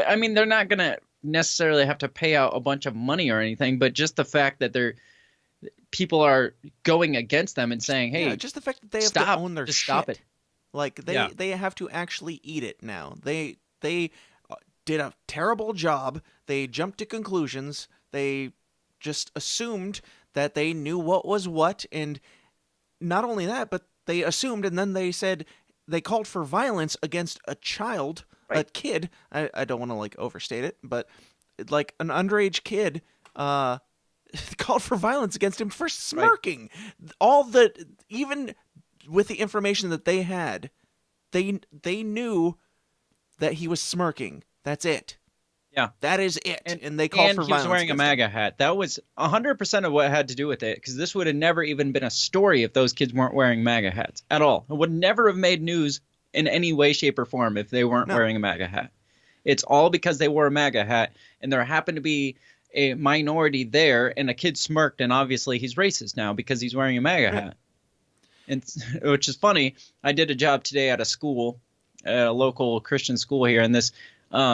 Speaker 3: I mean, they're not gonna necessarily have to pay out a bunch of money or anything, but just the fact that people are going against them and saying, "Hey,
Speaker 2: yeah, just the fact that they have to own their shit.
Speaker 3: Stop it."
Speaker 2: Like they have to actually eat it now. They did a terrible job. They jumped to conclusions. They just assumed that they knew what was what, and not only that, but they assumed, and then they said they called for violence against a child, a kid. I don't want to like overstate it, but like an underage kid. Called for violence against him for smirking. Right. Even with the information that they had, they knew that he was smirking. That's it.
Speaker 3: Yeah,
Speaker 2: that is it. And they called for violence.
Speaker 3: And he was wearing a MAGA hat. That was 100% of what had to do with it, because this would have never even been a story if those kids weren't wearing MAGA hats at all. It would never have made news in any way, shape, or form if they weren't wearing a MAGA hat. It's all because they wore a MAGA hat, and there happened to be a minority there, and a kid smirked, and obviously he's racist now because he's wearing a MAGA hat. And which is funny. I did a job today at a school, a local Christian school here, and this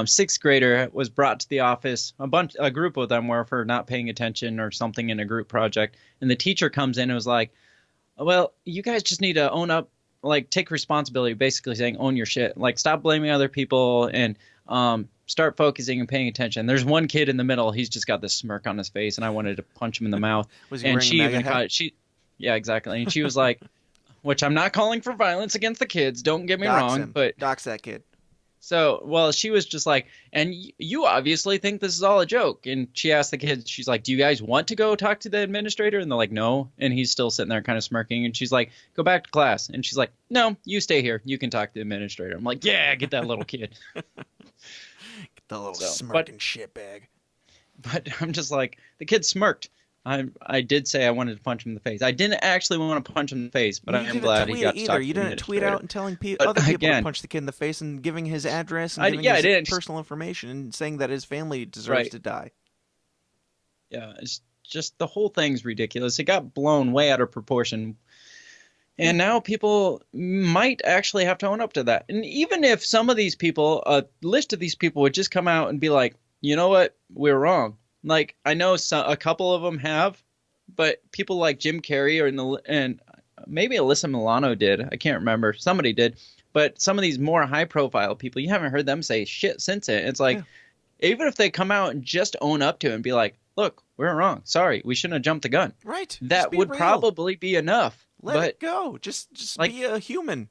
Speaker 3: sixth grader was brought to the office. A group of them were for not paying attention or something in a group project, and the teacher comes in and was like, "Well, you guys just need to own up, like take responsibility." Basically saying, "Own your shit. Like stop blaming other people and start focusing and paying attention." There's one kid in the middle. He's just got this smirk on his face, and I wanted to punch him in the mouth.
Speaker 2: Was he wearing a MAGA hat?
Speaker 3: Yeah, exactly. And she was like, which I'm not calling for violence against the kids. Don't get me wrong, but
Speaker 2: dox that kid.
Speaker 3: So, well, she was just like, and you obviously think this is all a joke. And she asked the kids, she's like, "Do you guys want to go talk to the administrator?" And they're like, "No." And he's still sitting there kind of smirking. And she's like, "Go back to class." And she's like, "No, you stay here. You can talk to the administrator." I'm like, "Yeah, get that little kid."
Speaker 2: The little smirking shitbag.
Speaker 3: But I'm just like, the kid smirked. I did say I wanted to punch him in the face. I didn't actually want to punch him in the face, but I'm glad he got to talk to
Speaker 2: You didn't tweet out and telling other people to punch the kid in the face and giving his address and giving his personal information and saying that his family deserves to die.
Speaker 3: Yeah, it's just the whole thing's ridiculous. It got blown way out of proportion. And now people might actually have to own up to that. And even if some of these people, a list of these people would just come out and be like, "You know what? We're wrong." Like, I know a couple of them have, but people like Jim Carrey and maybe Alyssa Milano did. I can't remember. Somebody did. But some of these more high-profile people, you haven't heard them say shit since it. It's like, even if they come out and just own up to it and be like, "Look, we're wrong. Sorry, we shouldn't have jumped the gun."
Speaker 2: Right.
Speaker 3: That would probably be enough.
Speaker 2: Let it go. Just like, be a human.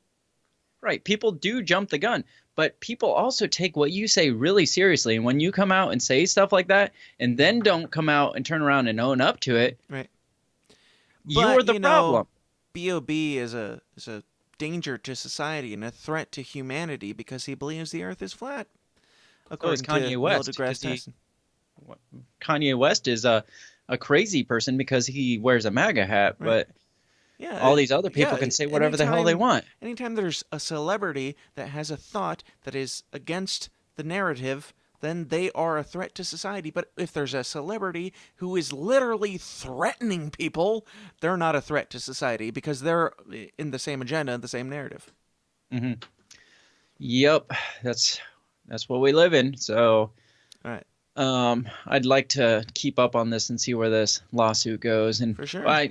Speaker 3: Right. People do jump the gun, but people also take what you say really seriously. And when you come out and say stuff like that and then don't come out and turn around and own up to it,
Speaker 2: right?
Speaker 3: You're the problem.
Speaker 2: B.O.B. is a danger to society and a threat to humanity because he believes the earth is flat.
Speaker 3: According to Kanye West. Kanye West is a crazy person because he wears a MAGA hat, but all these other people can say whatever the hell they want.
Speaker 2: Anytime there's a celebrity that has a thought that is against the narrative, then they are a threat to society. But if there's a celebrity who is literally threatening people, they're not a threat to society because they're in the same agenda and the same narrative.
Speaker 3: Mm-hmm. Yep, that's that's what we live in. So
Speaker 2: All right.
Speaker 3: I'd like to keep up on this and see where this lawsuit goes. And
Speaker 2: For sure.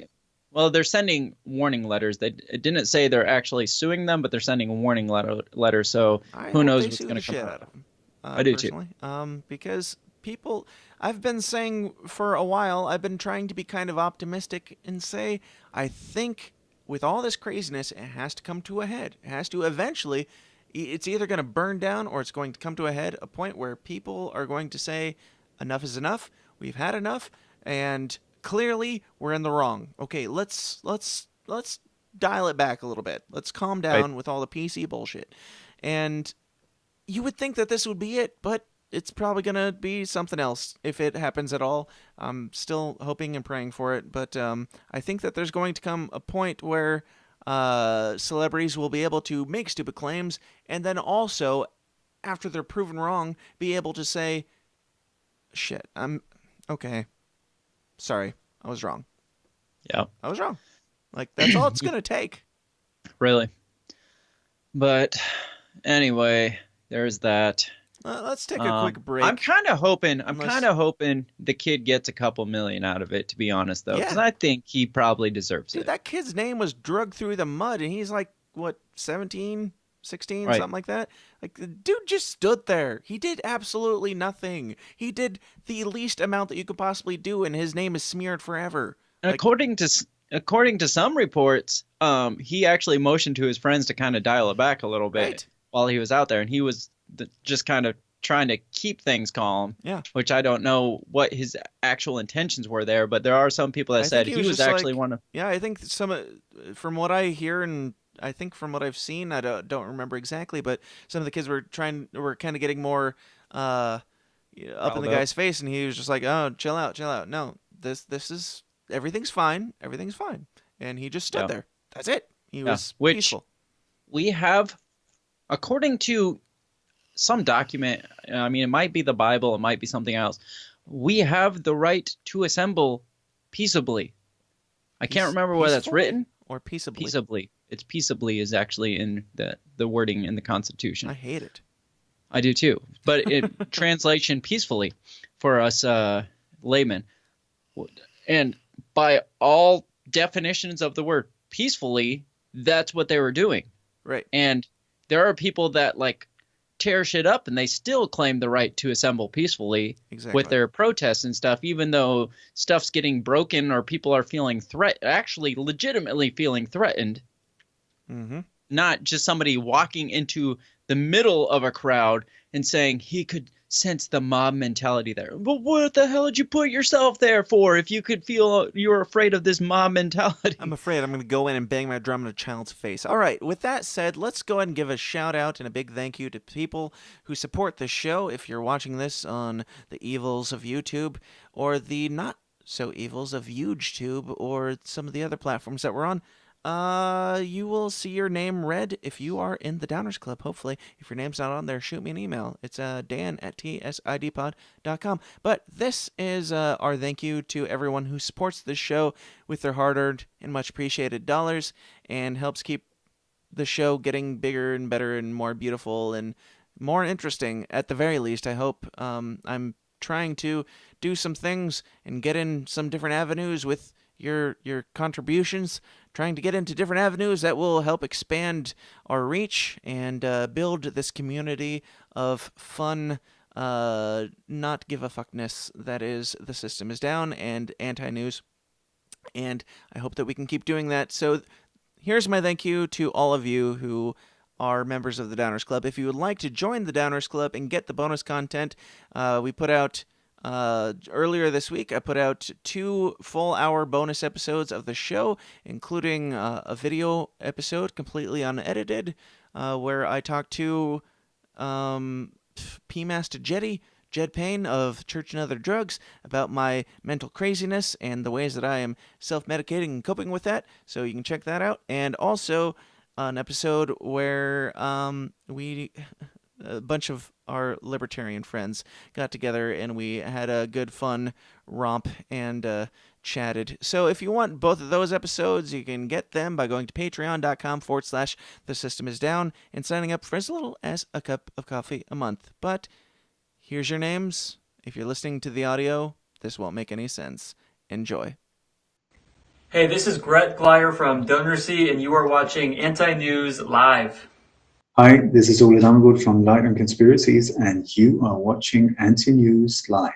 Speaker 3: Well, they're sending warning letters. It didn't say they're actually suing them, but they're sending a warning letter. So who knows what's going to come out
Speaker 2: of them.
Speaker 3: I do
Speaker 2: personally. Because people, I've been saying for a while, I've been trying to be kind of optimistic and say, I think with all this craziness, it has to come to a head. It has to eventually, it's either going to burn down or it's going to come to a head, a point where people are going to say, enough is enough. We've had enough. And clearly we're in the wrong. Okay, let's dial it back a little bit. Let's calm down with all the PC bullshit. And you would think that this would be it, but it's probably going to be something else if it happens at all. I'm still hoping and praying for it, but I think that there's going to come a point where celebrities will be able to make stupid claims and then also, after they're proven wrong, be able to say, shit, I'm okay. Sorry, I was wrong.
Speaker 3: Yeah.
Speaker 2: I was wrong. Like, that's all it's going to take.
Speaker 3: Really. But anyway, there's that.
Speaker 2: Let's take a quick break.
Speaker 3: I'm kind of hoping the kid gets a couple million out of it, to be honest, though. Because I think he probably deserves it.
Speaker 2: Dude, that kid's name was drugged through the mud, and he's like, what, 17? 16, something like that. Like, the dude just stood there. He did absolutely nothing. He did the least amount that you could possibly do, and his name is smeared forever.
Speaker 3: And according to some reports, he actually motioned to his friends to kind of dial it back a little bit while he was out there, and he was just kind of trying to keep things calm.
Speaker 2: Yeah.
Speaker 3: Which I don't know what his actual intentions were there, but there are some people that said he was actually one of.
Speaker 2: Yeah, I think from what I hear and I think from what I've seen, I don't remember exactly, but some of the kids were kind of getting more up in the guy's face, and he was just like, "Oh, chill out. No, this is everything's fine, and he just stood there. That's it. He was peaceful.
Speaker 3: We have, according to some document, I mean, it might be the Bible, it might be something else. We have the right to assemble peaceably. I can't remember where that's written.
Speaker 2: Or peaceably.
Speaker 3: Peaceably. It's peaceably is actually in the wording in the Constitution.
Speaker 2: I hate it.
Speaker 3: I do too. But it translation peacefully for us laymen. And by all definitions of the word peacefully, that's what they were doing.
Speaker 2: Right.
Speaker 3: And there are people that like tear shit up and they still claim the right to assemble peacefully with their protests and stuff, even though stuff's getting broken or people are feeling actually legitimately feeling threatened.
Speaker 2: Mm-hmm.
Speaker 3: Not just somebody walking into the middle of a crowd and saying he could sense the mob mentality there. But what the hell did you put yourself there for if you could feel you're afraid of this mob mentality?
Speaker 2: I'm afraid I'm going to go in and bang my drum in a child's face. All right, with that said, let's go ahead and give a shout out and a big thank you to people who support the show. If you're watching this on the evils of YouTube or the not so evils of YouTube or some of the other platforms that we're on, you will see your name read if you are in the Downers Club, hopefully. If your name's not on there, shoot me an email. It's dan@tsidpod.com. But this is our thank you to everyone who supports this show with their hard-earned and much appreciated dollars and helps keep the show getting bigger and better and more beautiful and more interesting, at the very least, I hope. I'm trying to do some things and get in some different avenues with your contributions, trying to get into different avenues that will help expand our reach and build this community of fun, not give a fuckness that is The System Is Down and Anti-News. And I hope that we can keep doing that. So here's my thank you to all of you who are members of the Downers Club. If you would like to join the Downers Club and get the bonus content, we put out earlier this week, I put out 2 full-hour bonus episodes of the show, including a video episode completely unedited, where I talked to P-Master Jed Payne of Church and Other Drugs about my mental craziness and the ways that I am self-medicating and coping with that, so you can check that out. And also an episode where a bunch of our libertarian friends got together and we had a good fun romp and chatted. So if you want both of those episodes, you can get them by going to patreon.com/The System Is Down and signing up for as little as a cup of coffee a month. But here's your names. If you're listening to the audio, this won't make any sense. Enjoy.
Speaker 10: Hey, this is Brett Glyer from Donor-C, and you are watching Anti-News Live.
Speaker 11: Hi, this is Ole Damgood from Light on Conspiracies, and you are watching Anti-News Live.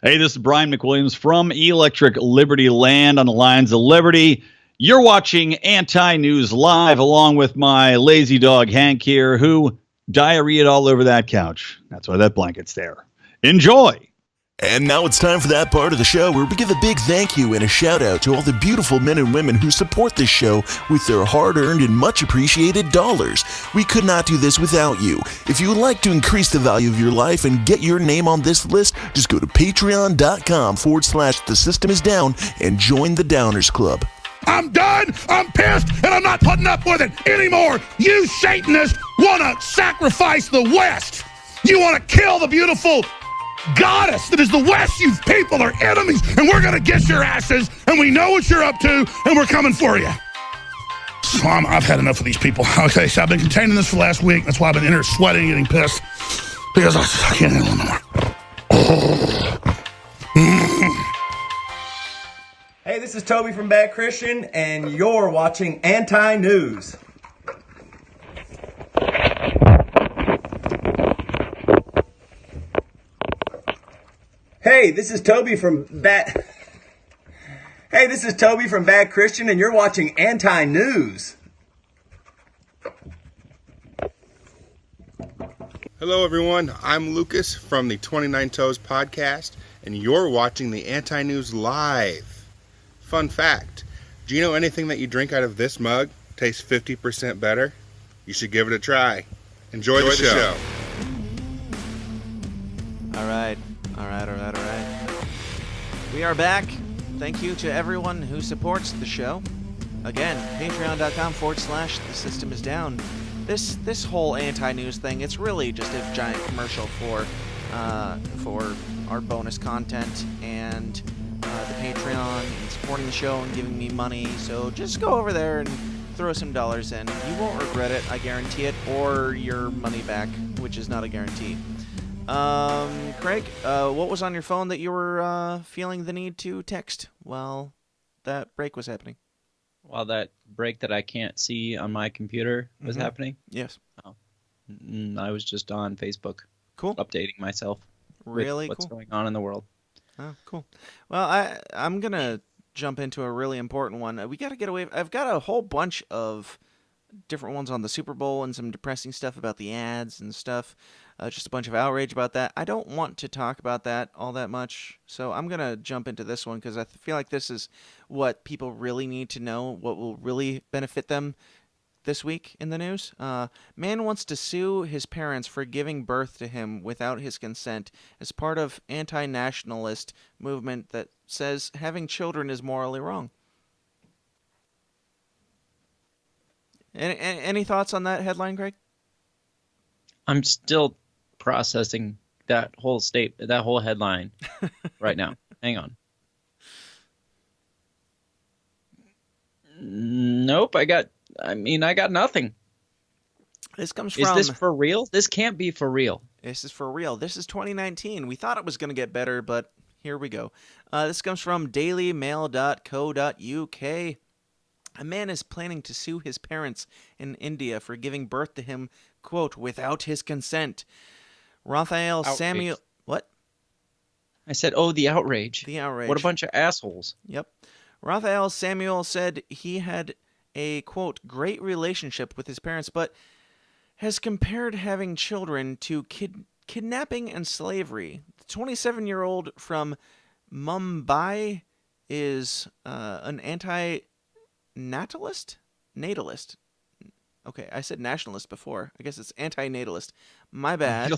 Speaker 12: Hey, this is Brian McWilliams from Electric Liberty Land on the Lines of Liberty. You're watching Anti-News Live along with my lazy dog Hank here, who diarrheaed all over that couch. That's why that blanket's there. Enjoy!
Speaker 13: And now it's time for that part of the show where we give a big thank you and a shout out to all the beautiful men and women who support this show with their hard-earned and much appreciated dollars. We could not do this without you. If you would like to increase the value of your life and get your name on this list, just go to patreon.com/The System Is Down and join the Downers Club.
Speaker 5: I'm done, I'm pissed, and I'm not putting up with it anymore. You Satanists want to sacrifice the West. You want to kill the beautiful goddess that is the West. You people are enemies, and we're going to get your asses, and we know what you're up to, and we're coming for you. So I've had enough of these people. Okay, so I've been containing this for the last week. That's why I've been in here sweating, getting pissed, because I can't handle it no more.
Speaker 14: Hey, this is Toby from Bad Christian, and you're watching Anti-News. Hey, this is Toby from Bad Christian, and you're watching Anti-News.
Speaker 15: Hello, everyone. I'm Lucas from the 29 Toes podcast, and you're watching the Anti-News Live. Fun fact, do you know anything that you drink out of this mug tastes 50% better? You should give it a try. Enjoy the show.
Speaker 2: All right. We are back. Thank you to everyone who supports the show. Again, patreon.com/The System Is Down. This whole anti-news thing, it's really just a giant commercial for our bonus content and the Patreon and supporting the show and giving me money. So just go over there and throw some dollars in. You won't regret it, I guarantee it, or your money back, which is not a guarantee. Craig, what was on your phone that you were feeling the need to text while that break was happening?
Speaker 3: While that break that I can't see on my computer was happening?
Speaker 2: Yes.
Speaker 3: Oh. I was just on Facebook.
Speaker 2: Cool.
Speaker 3: Updating myself.
Speaker 2: Really
Speaker 3: with what's
Speaker 2: cool.
Speaker 3: going on in the world.
Speaker 2: Oh, cool. Well, I'm going to jump into a really important one. We got to get away. I've got a whole bunch of different ones on the Super Bowl and some depressing stuff about the ads and stuff. Just a bunch of outrage about that. I don't want to talk about that all that much, so I'm going to jump into this one because I feel like this is what people really need to know, what will really benefit them this week in the news. Man wants to sue his parents for giving birth to him without his consent as part of anti-natalist movement that says having children is morally wrong. Any thoughts on that headline, Greg?
Speaker 3: I'm still processing that whole headline right now. Hang on. Nope, I got nothing.
Speaker 2: This comes from...
Speaker 3: Is this for real? This can't be for real.
Speaker 2: This is for real. This is 2019. We thought it was going to get better, but here we go. This comes from dailymail.co.uk. A man is planning to sue his parents in India for giving birth to him, quote, without his consent. Raphael Samuel... What?
Speaker 3: I said, oh, the outrage.
Speaker 2: The outrage.
Speaker 3: What a bunch of assholes.
Speaker 2: Yep. Raphael Samuel said he had a, quote, great relationship with his parents, but has compared having children to kidnapping and slavery. The 27-year-old from Mumbai is an anti-natalist? Natalist. Okay, I said nationalist before. I guess it's anti-natalist. My bad.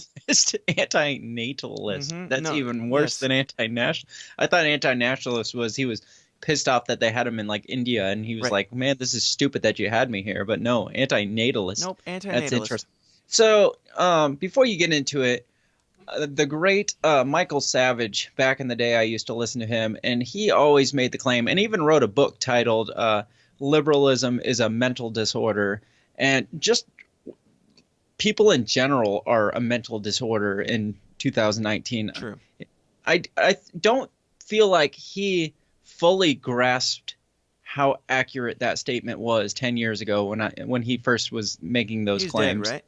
Speaker 3: Anti-natalist. Mm-hmm. That's even worse than anti-national. I thought anti-nationalist was he was pissed off that they had him in like India, and he was like, man, this is stupid that you had me here. But no, anti-natalist.
Speaker 2: Nope, anti-natalist.
Speaker 3: That's interesting. So before you get into it, The great Michael Savage, back in the day, I used to listen to him, and he always made the claim, and even wrote a book titled Liberalism is a Mental Disorder. And just people in general are a mental disorder in 2019.
Speaker 2: True.
Speaker 3: I don't feel like he fully grasped how accurate that statement was 10 years ago when he first was making those claims.
Speaker 2: Dead, right?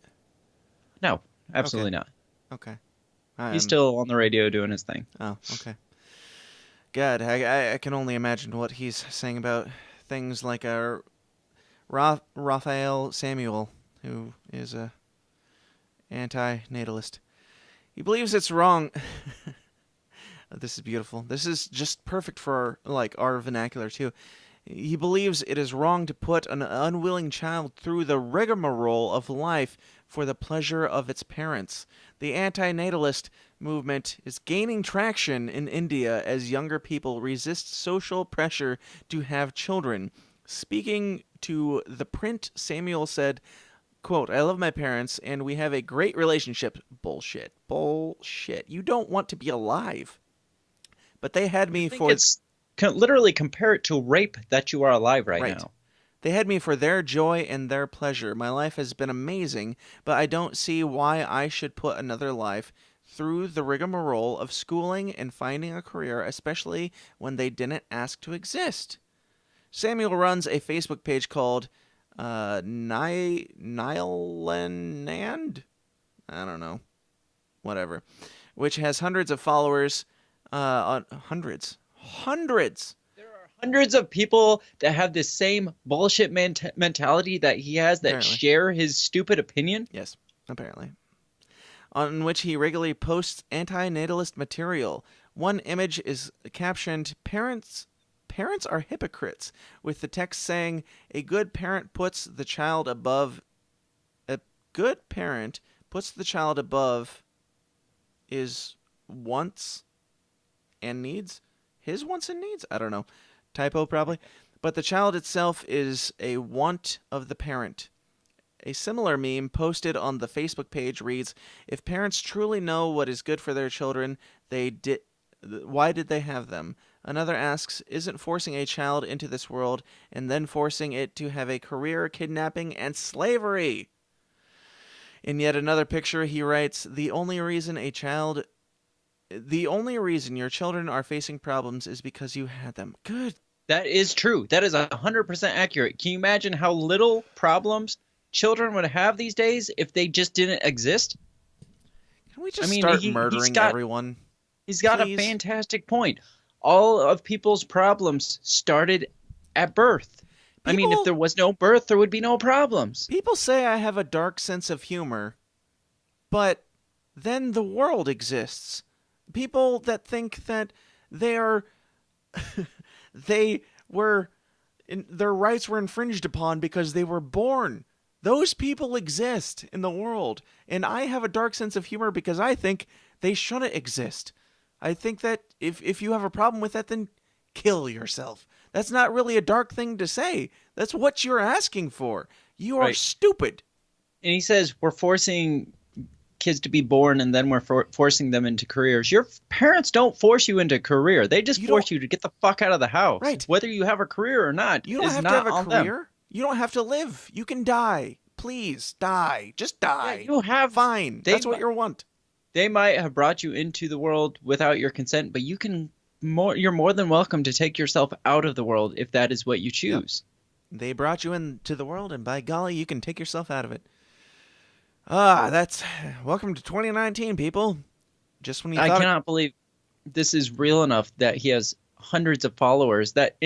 Speaker 3: No, absolutely not.
Speaker 2: Okay.
Speaker 3: He's still on the radio doing his thing.
Speaker 2: Oh, okay. God, I can only imagine what he's saying about things like Raphael Samuel, who is a anti-natalist. He believes it's wrong. This is beautiful. This is just perfect for our vernacular too. He believes it is wrong to put an unwilling child through the rigmarole of life for the pleasure of its parents. The anti-natalist movement is gaining traction in India as younger people resist social pressure to have children. Speaking to The Print, Samuel said, quote, "I love my parents and we have a great relationship." Bullshit. Bullshit. You don't want to be alive. But they had me for...
Speaker 3: literally compare it to rape that you are alive right now.
Speaker 2: They had me for their joy and their pleasure. My life has been amazing, but I don't see why I should put another life through the rigmarole of schooling and finding a career, especially when they didn't ask to exist. Samuel runs a Facebook page called Nyland? I don't know. Whatever. Which has hundreds of followers. Hundreds.
Speaker 3: There are hundreds of people that have the same bullshit mentality that he has that share his stupid opinion.
Speaker 2: Yes, apparently. On which he regularly posts anti-natalist material. One image is captioned, Parents are hypocrites, with the text saying, A good parent puts the child above his wants and needs. His wants and needs? I don't know. Typo probably. But the child itself is a want of the parent. A similar meme posted on the Facebook page reads, If parents truly know what is good for their children, why did they have them? Another asks, Isn't forcing a child into this world and then forcing it to have a career kidnapping and slavery? In yet another picture, he writes, The only reason your children are facing problems is because you had them. Good.
Speaker 3: That is true. That is 100% accurate. Can you imagine how little problems children would have these days if they just didn't exist?
Speaker 2: Can we just start murdering everyone?
Speaker 3: He's got a fantastic point. All of people's problems started at birth. If there was no birth, there would be no problems.
Speaker 2: People say I have a dark sense of humor, but then the world exists. People that think that their rights were infringed upon because they were born. Those people exist in the world. And I have a dark sense of humor because I think they shouldn't exist. I think that if you have a problem with that, then kill yourself. That's not really a dark thing to say. That's what you're asking for. You are stupid.
Speaker 3: And he says we're forcing kids to be born and then we're forcing them into careers. Your parents don't force you into a career. They just force you to get the fuck out of the house.
Speaker 2: Right.
Speaker 3: Whether you have a career or not.
Speaker 2: You don't have to have a career. You don't have to live. You can die. Please die. Just die.
Speaker 3: Yeah, you have
Speaker 2: fine. That's what you want.
Speaker 3: They might have brought you into the world without your consent, but you're more than welcome to take yourself out of the world if that is what you choose.
Speaker 2: Yep. They brought you into the world, and by golly, you can take yourself out of it. Welcome to 2019, people. Just when you thought...
Speaker 3: I cannot believe this is real enough that he has hundreds of followers that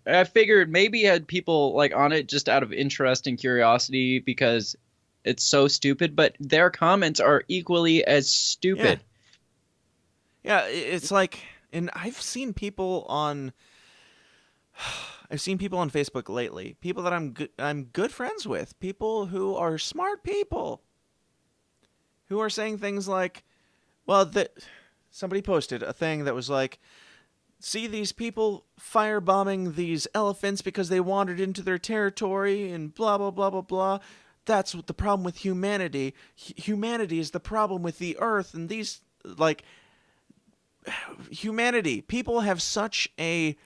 Speaker 3: I figured maybe he had people on it just out of interest and curiosity because it's so stupid, but their comments are equally as stupid.
Speaker 2: Yeah, it's and I've seen people on Facebook lately, people that I'm good friends with, people who are smart people, who are saying things like, somebody posted a thing that was like, see these people firebombing these elephants because they wandered into their territory and blah, blah, blah, blah, blah. That's what the problem with humanity. Humanity is the problem with the earth, and these like humanity. People have such a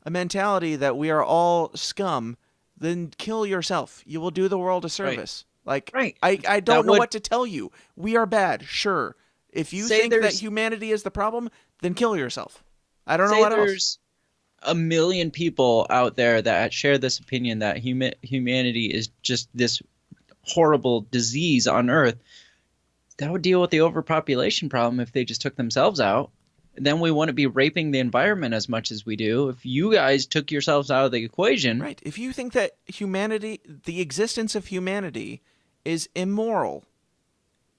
Speaker 2: mentality that we are all scum. Then kill yourself. You will do the world a service. Like, I don't know what to tell you. We are bad, sure. If you think that humanity is the problem, then kill yourself. I don't know what else.
Speaker 3: There's a million people out there that share this opinion that humanity is just this horrible disease on Earth. That would deal with the overpopulation problem if they just took themselves out. Then we wouldn't be raping the environment as much as we do. If you guys took yourselves out of the equation.
Speaker 2: Right. If you think that humanity, the existence of humanity is immoral,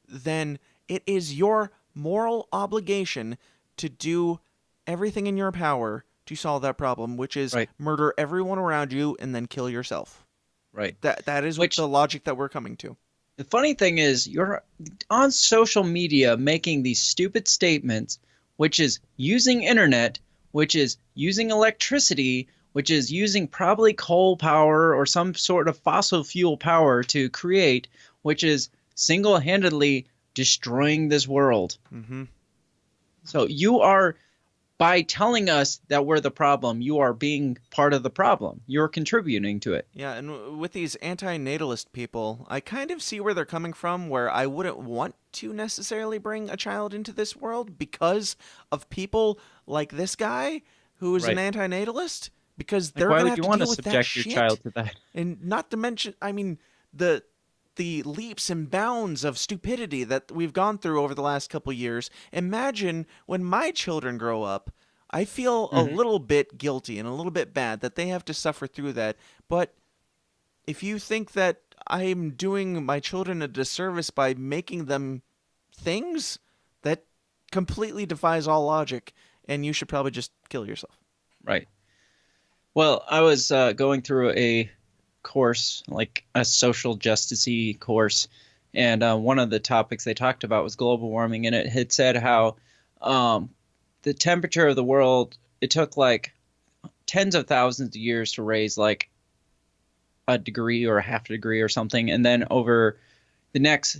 Speaker 2: then it is your moral obligation to do everything in your power to solve that problem, which is murder everyone around you and then kill yourself.
Speaker 3: Right.
Speaker 2: That is the logic that we're coming to.
Speaker 3: The funny thing is, you're on social media making these stupid statements, which is using internet, which is using electricity, which is using probably coal power or some sort of fossil fuel power to create, which is single-handedly destroying this world.
Speaker 2: Mm-hmm.
Speaker 3: So you are, by telling us that we're the problem, you are being part of the problem. You're contributing to it.
Speaker 2: Yeah, and with these anti-natalist people, I kind of see where they're coming from, where I wouldn't want to necessarily bring a child into this world because of people like this guy who is an anti-natalist, because they're going to have to deal with that shit. Why would you want to subject your child to that? And not to mention, I mean, the leaps and bounds of stupidity that we've gone through over the last couple years. Imagine when my children grow up, I feel a little bit guilty and a little bit bad that they have to suffer through that. But if you think that I'm doing my children a disservice by making them things, that completely defies all logic, and you should probably just kill yourself.
Speaker 3: Right. Well, I was going through a course, like a social justice-y course, and one of the topics they talked about was global warming, and it had said how the temperature of the world, it took like tens of thousands of years to raise like a degree or a half a degree or something, and then over the next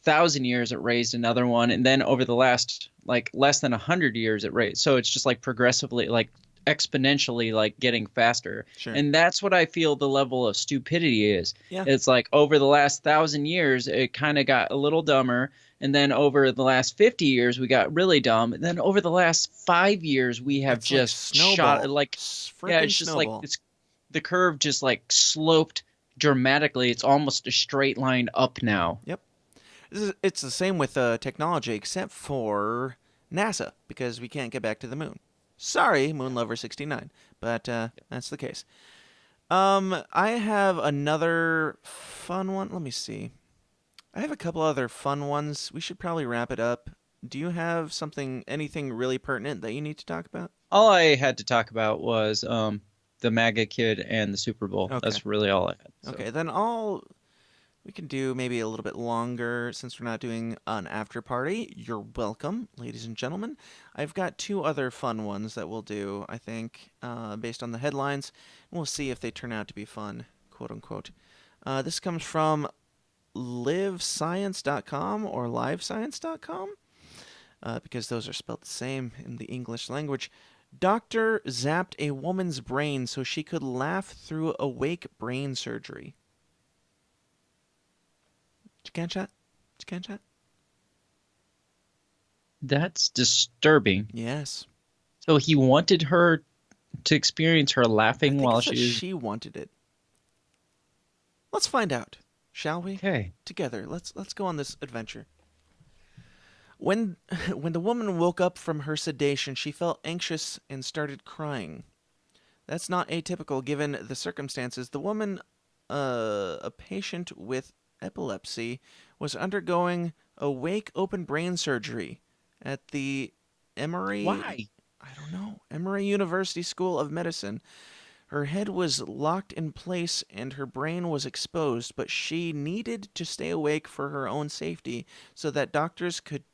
Speaker 3: 1,000 years it raised another one, and then over the last like less than 100 years it raised. So it's just like progressively, like exponentially, like getting faster.
Speaker 2: Sure.
Speaker 3: And that's what I feel the level of stupidity is.
Speaker 2: Yeah.
Speaker 3: It's like over the last 1,000 years it kind of got a little dumber, and then over the last 50 years we got really dumb, and then over the last 5 years we have just shot like it's just
Speaker 2: snowball.
Speaker 3: like the curve just like sloped dramatically. It's almost a straight line up now.
Speaker 2: Yep. It's the same with technology, except for NASA, because we can't get back to the moon. Sorry, Moon Lover 69, but that's the case. I have another fun one. Let me see. I have a couple other fun ones. We should probably wrap it up. Do you have anything really pertinent that you need to talk about?
Speaker 3: All I had to talk about was the MAGA kid and the Super Bowl.
Speaker 2: Okay.
Speaker 3: That's really all I had. So.
Speaker 2: Okay, then we can do maybe a little bit longer since we're not doing an after party. You're welcome, ladies and gentlemen. I've got two other fun ones that we'll do, I think, based on the headlines. We'll see if they turn out to be fun, quote unquote. This comes from livescience.com or livescience.com, because those are spelled the same in the English language. Doctor zapped a woman's brain so she could laugh through awake brain surgery. Did you catch that?
Speaker 3: That's disturbing.
Speaker 2: Yes.
Speaker 3: So he wanted her to experience her laughing while
Speaker 2: she wanted it. Let's find out, shall we?
Speaker 3: Okay.
Speaker 2: Together, let's go on this adventure. When the woman woke up from her sedation, she felt anxious and started crying. That's not atypical given the circumstances. The woman, a patient with epilepsy, was undergoing awake open brain surgery at the Emory.
Speaker 3: Why?
Speaker 2: I don't know. Emory University School of Medicine. Her head was locked in place and her brain was exposed, but she needed to stay awake for her own safety so that doctors could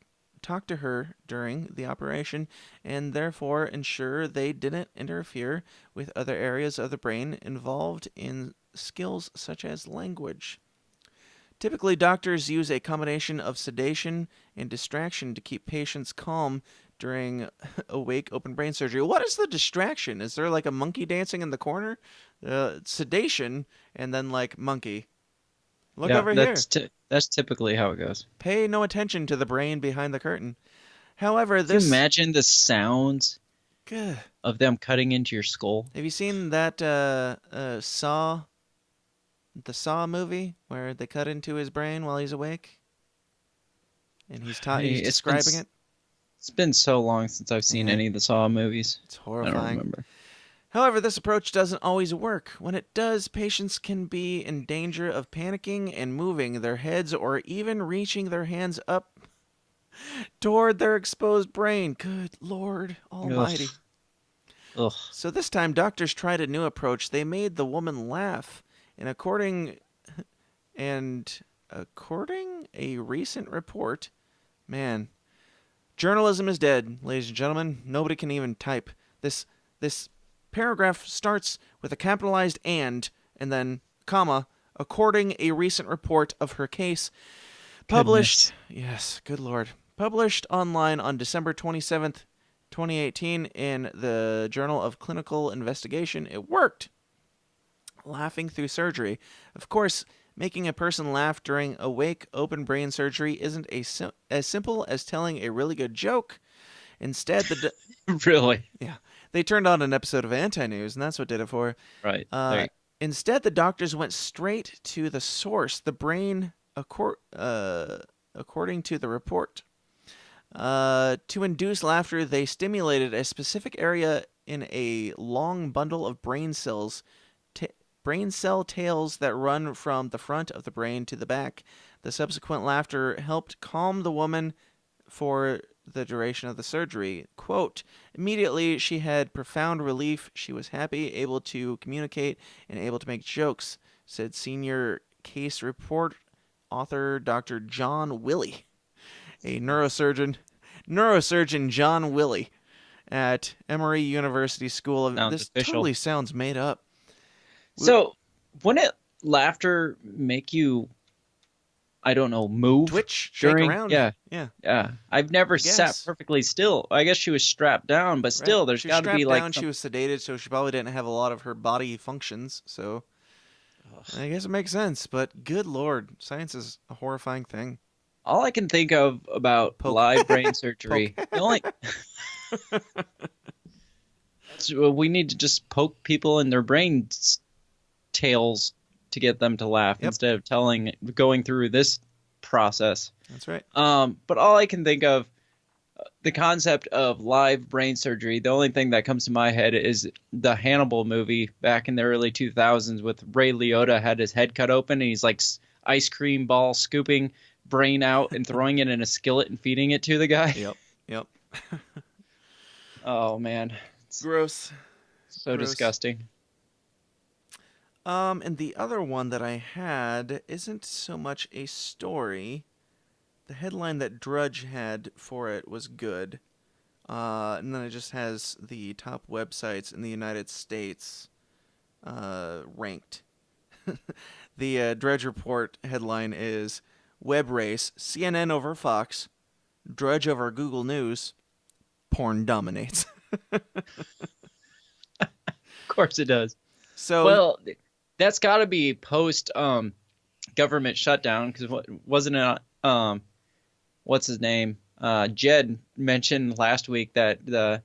Speaker 2: talk to her during the operation and therefore ensure they didn't interfere with other areas of the brain involved in skills such as language. Typically, doctors use a combination of sedation and distraction to keep patients calm during awake open brain surgery. What is the distraction? Is there like a monkey dancing in the corner? Sedation and then like monkey. Look over here.
Speaker 3: That's typically how it goes.
Speaker 2: Pay no attention to the brain behind the curtain. However,
Speaker 3: Can you imagine the sounds of them cutting into your skull?
Speaker 2: Have you seen that Saw? The Saw movie where they cut into his brain while he's awake, and he's describing it.
Speaker 3: It's been so long since I've seen any of the Saw movies.
Speaker 2: It's horrifying.
Speaker 3: I don't remember.
Speaker 2: However, this approach doesn't always work. When it does, patients can be in danger of panicking and moving their heads or even reaching their hands up toward their exposed brain. Good Lord Almighty.
Speaker 3: Ugh.
Speaker 2: So this time, doctors tried a new approach. They made the woman laugh. And according a recent report, man, journalism is dead, ladies and gentlemen. Nobody can even type. This paragraph starts with a capitalized and then comma, according a recent report of her case, published.
Speaker 3: Goodness.
Speaker 2: Yes, good Lord. Published online on December 27th, 2018 in the Journal of Clinical Investigation. It worked. Laughing through surgery. Of course, making a person laugh during awake open brain surgery isn't as simple as telling a really good joke. Instead,
Speaker 3: really?
Speaker 2: Yeah. They turned on an episode of Anti-News, and that's what did it for.
Speaker 3: Right.
Speaker 2: Instead, the doctors went straight to the source, the brain, according to the report. To induce laughter, they stimulated a specific area in a long bundle of brain cells, brain cell tails that run from the front of the brain to the back. The subsequent laughter helped calm the woman for the duration of the surgery. Quote, immediately she had profound relief. She was happy, able to communicate, and able to make jokes, said senior case report author Dr. John Willey, a neurosurgeon John Willey at Emory University School of...
Speaker 3: Sounds
Speaker 2: this
Speaker 3: official.
Speaker 2: Totally sounds made up.
Speaker 3: So, wouldn't laughter make you, I don't know, move?
Speaker 2: Twitch, shake around.
Speaker 3: Yeah. I've never sat perfectly still. I guess she was strapped down, but still, there's got to be like...
Speaker 2: She was sedated, so she probably didn't have a lot of her body functions, so... I guess it makes sense, but good Lord, science is a horrifying thing.
Speaker 3: All I can think of about live brain surgery... the only... we need to just poke people in their brains tails to get them to laugh instead of going through this process.
Speaker 2: That's right.
Speaker 3: But all I can think of, the concept of live brain surgery, the only thing that comes to my head is the Hannibal movie back in the early 2000s with Ray Liotta had his head cut open and he's like ice cream ball scooping brain out and throwing it in a skillet and feeding it to the guy.
Speaker 2: Yep.
Speaker 3: Oh, man.
Speaker 2: Gross.
Speaker 3: So disgusting.
Speaker 2: And the other one that I had isn't so much a story. The headline that Drudge had for it was good. And then it just has the top websites in the United States ranked. The Drudge Report headline is Web Race, CNN over Fox, Drudge over Google News, Porn Dominates.
Speaker 3: Of course it does.
Speaker 2: So,
Speaker 3: well, that's got to be post government shutdown, because wasn't it what's his name? Jed mentioned last week that the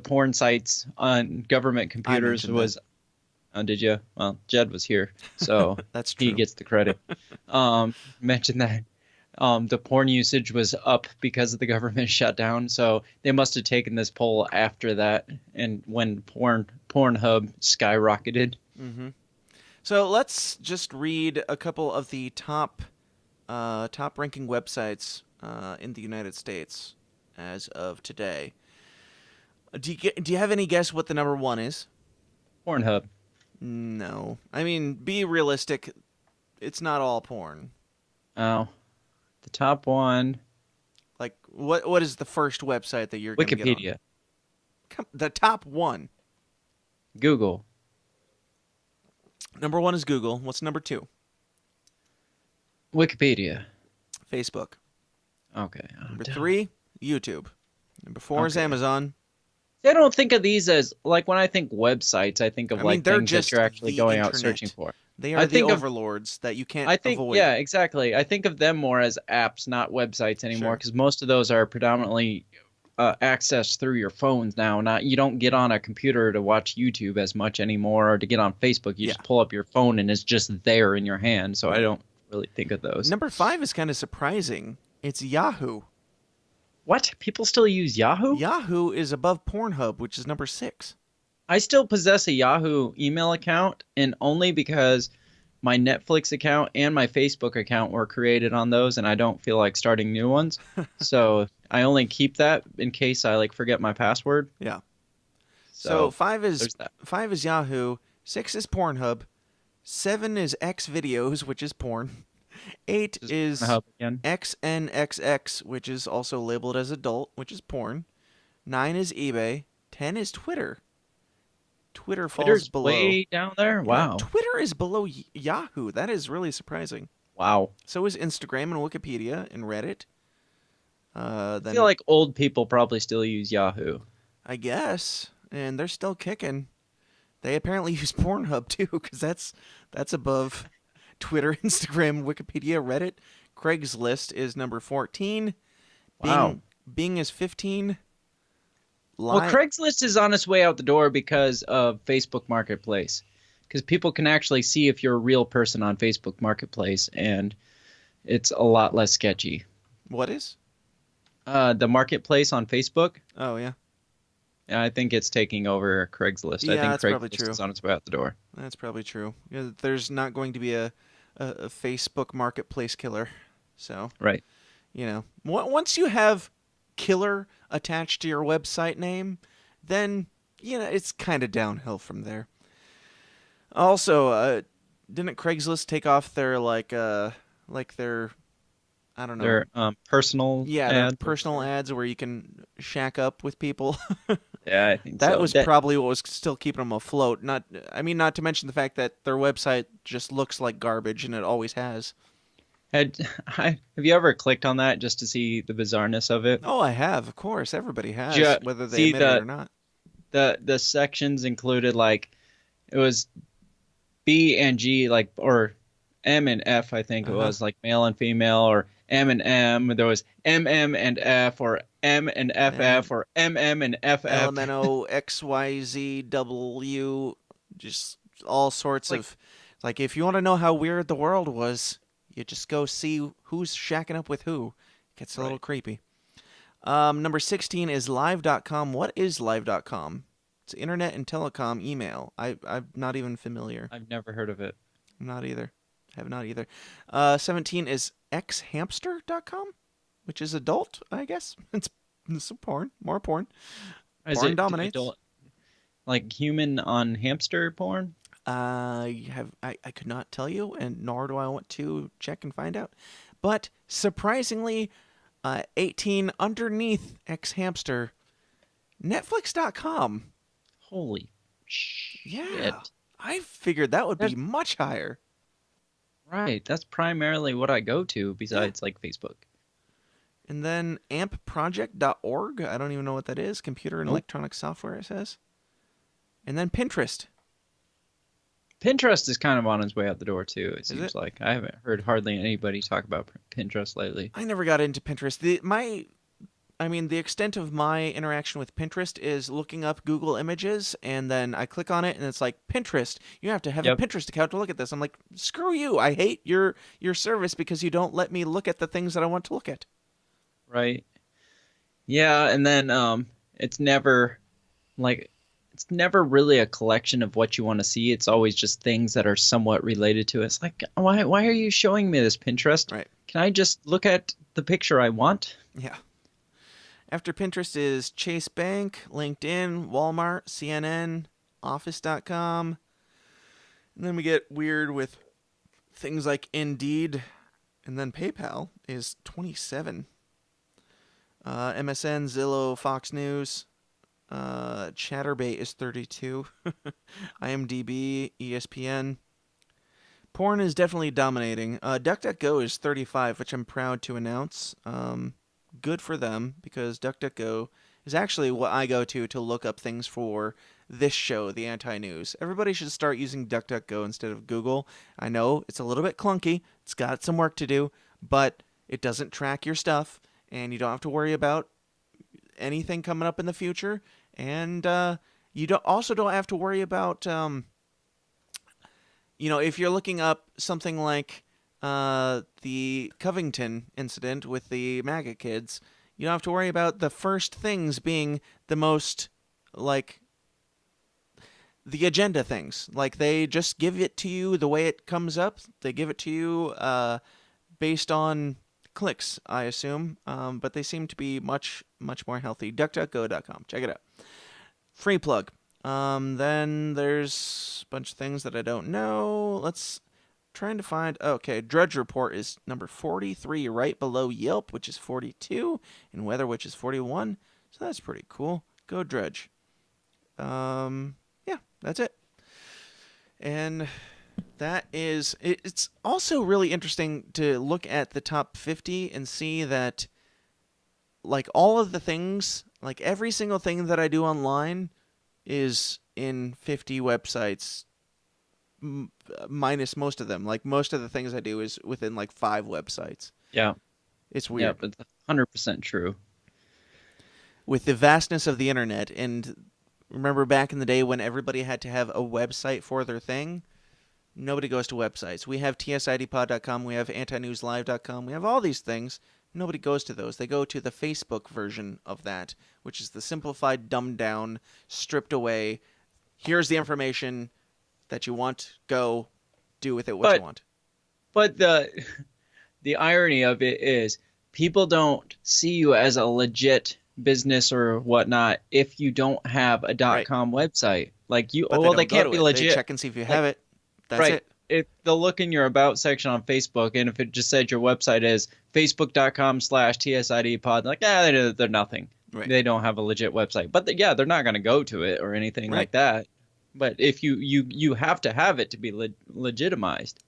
Speaker 3: porn sites on government computers was. Oh, did you? Well, Jed was here, so
Speaker 2: that's true.
Speaker 3: He gets the credit. Mentioned that the porn usage was up because of the government shutdown, so they must have taken this poll after that, and when Pornhub skyrocketed.
Speaker 2: Mm-hmm. So let's just read a couple of the top ranking websites in the United States as of today. Do you have any guess what the number one is?
Speaker 3: Pornhub.
Speaker 2: No. I mean, be realistic. It's not all porn.
Speaker 3: Oh. The top one.
Speaker 2: Like, what is the first website that you're going to get on?
Speaker 3: Wikipedia.
Speaker 2: The top one.
Speaker 3: Google.
Speaker 2: Number one is Google. What's number two?
Speaker 3: Wikipedia.
Speaker 2: Facebook.
Speaker 3: Okay.
Speaker 2: Number 3, YouTube. Number 4 is
Speaker 3: Okay.
Speaker 2: Amazon.
Speaker 3: See, I don't think of these as, like, when I think websites, I think of,
Speaker 2: I mean, they're
Speaker 3: things that
Speaker 2: just
Speaker 3: you're actually
Speaker 2: the
Speaker 3: going out
Speaker 2: internet.
Speaker 3: searching for.
Speaker 2: They are
Speaker 3: I
Speaker 2: the
Speaker 3: think of,
Speaker 2: overlords that you can't
Speaker 3: I think,
Speaker 2: avoid.
Speaker 3: yeah, exactly. I think of them more as apps, not websites anymore,
Speaker 2: Sure.
Speaker 3: because most of those are predominantly accessed through your phones now. You don't get on a computer to watch YouTube as much anymore, or to get on Facebook. You just pull up your phone and it's just there in your hand. So I don't really think of those.
Speaker 2: Number 5 is kind of surprising. It's Yahoo.
Speaker 3: What? People still use Yahoo?
Speaker 2: Yahoo is above Pornhub, which is number 6.
Speaker 3: I still possess a Yahoo email account, and only because my Netflix account and my Facebook account were created on those, and I don't feel like starting new ones. So I only keep that in case I forget my password.
Speaker 2: Yeah. So 5 is Yahoo, 6 is Pornhub, 7 is X videos, which is porn. 8 is XNXX, which is also labeled as adult, which is porn. 9 is eBay. 10 is Twitter. Twitter's below.
Speaker 3: Way down there? Wow.
Speaker 2: Yeah, Twitter is below Yahoo. That is really surprising.
Speaker 3: Wow.
Speaker 2: So is Instagram and Wikipedia and Reddit.
Speaker 3: I feel like old people probably still use Yahoo.
Speaker 2: I guess. And they're still kicking. They apparently use Pornhub too, because that's above Twitter, Instagram, Wikipedia, Reddit. Craigslist is number 14.
Speaker 3: Wow.
Speaker 2: Bing is 15.
Speaker 3: Well, Craigslist is on its way out the door because of Facebook Marketplace. Because people can actually see if you're a real person on Facebook Marketplace, and it's a lot less sketchy.
Speaker 2: What is?
Speaker 3: The Marketplace on Facebook.
Speaker 2: Oh, yeah.
Speaker 3: Yeah, I think it's taking over Craigslist.
Speaker 2: Yeah,
Speaker 3: I think
Speaker 2: that's probably
Speaker 3: Craigslist
Speaker 2: true.
Speaker 3: is on its way out the door.
Speaker 2: That's probably true. Yeah, there's not going to be a Facebook Marketplace killer. So,
Speaker 3: right.
Speaker 2: Once you have killer attached to your website name, then, it's kind of downhill from there. Also, didn't Craigslist take off their, their, I don't know.
Speaker 3: Their personal
Speaker 2: Yeah,
Speaker 3: ads?
Speaker 2: their personal ads where you can shack up with people.
Speaker 3: Yeah, I think
Speaker 2: that
Speaker 3: so.
Speaker 2: was probably what was still keeping them afloat. Not to mention the fact that their website just looks like garbage, and it always has.
Speaker 3: Have you ever clicked on that just to see the bizarreness of it?
Speaker 2: Oh, I have. Of course, everybody has, whether they admit it or not.
Speaker 3: The sections included it was B and G, or M and F, I think it was, male and female, or M and M. There was MM and F, or M and FF, or MM and FF.
Speaker 2: LMNO, XYZ, W, just all sorts of... if you want to know how weird the world was, you just go see who's shacking up with who. It gets a little creepy. Number 16 is live.com. What is live.com? It's internet and telecom email. I'm not even familiar.
Speaker 3: I've never heard of it.
Speaker 2: I'm not either. Have not either. 17 is xhamster.com, which is adult, I guess. It's porn. More porn. Porn dominates.
Speaker 3: Adult, human on hamster porn?
Speaker 2: I could not tell you, and nor do I want to check and find out. But surprisingly, 18 underneath xhamster, Netflix.com.
Speaker 3: Holy shit.
Speaker 2: Yeah. I figured that would be much higher.
Speaker 3: Right. That's primarily what I go to besides Facebook.
Speaker 2: And then ampproject.org. I don't even know what that is. Computer and electronic software, it says. And then Pinterest.
Speaker 3: Pinterest is kind of on its way out the door, too, it seems like. I haven't heard hardly anybody talk about Pinterest lately.
Speaker 2: I never got into Pinterest. The extent of my interaction with Pinterest is looking up Google Images, and then I click on it, and it's like, Pinterest, you have to have a Pinterest account to look at this. I'm like, screw you. I hate your service because you don't let me look at the things that I want to look at.
Speaker 3: Right. Yeah, and then it's never really a collection of what you want to see. It's always just things that are somewhat related to it. It's like, why are you showing me this, Pinterest?
Speaker 2: Right.
Speaker 3: Can I just look at the picture I want?
Speaker 2: Yeah. After Pinterest is Chase Bank, LinkedIn, Walmart, CNN, Office.com. And then we get weird with things like Indeed. And then PayPal is 27. MSN, Zillow, Fox News. Chatterbait is 32. IMDb, ESPN. Porn is definitely dominating. DuckDuckGo is 35, which I'm proud to announce. Good for them, because DuckDuckGo is actually what I go to look up things for this show, the Anti-News. Everybody should start using DuckDuckGo instead of Google. I know it's a little bit clunky. It's got some work to do, but it doesn't track your stuff, and you don't have to worry about anything coming up in the future. And you also don't have to worry about... if you're looking up something like the Covington incident with the MAGA kids, you don't have to worry about the first things being the most, the agenda things. Like, they just give it to you the way it comes up. They give it to you based on clicks, I assume. But they seem to be much, much more healthy. DuckDuckGo.com. Check it out. Free plug. Then there's a bunch of things that I don't know. Trying to find... Okay, Drudge Report is number 43, right below Yelp, which is 42, and Weather, which is 41. So that's pretty cool. Go Drudge. Yeah, that's it. And that is... It's also really interesting to look at the top 50 and see that, all of the things, every single thing that I do online is in 50 websites, minus most of them. Most of the things I do is within 5 websites.
Speaker 3: Yeah.
Speaker 2: It's weird.
Speaker 3: Yeah, but 100% true.
Speaker 2: With the vastness of the internet, and remember back in the day when everybody had to have a website for their thing? Nobody goes to websites. We have tsidpod.com, we have antinewslive.com, we have all these things. Nobody goes to those. They go to the Facebook version of that, which is the simplified, dumbed down, stripped away. Here's the information that you want. Go do with it what you want.
Speaker 3: But the irony of it is people don't see you as a legit business or whatnot if you don't have a .com website. They can't be legit.
Speaker 2: They check and see if you have it. That's
Speaker 3: right.
Speaker 2: it.
Speaker 3: If they'll look in your about section on Facebook, and if it just said your website is facebook.com/tsidpod, they're nothing.
Speaker 2: Right.
Speaker 3: They don't have a legit website. But they're not going to go to it or anything like that. But if you have to have it to be legitimized.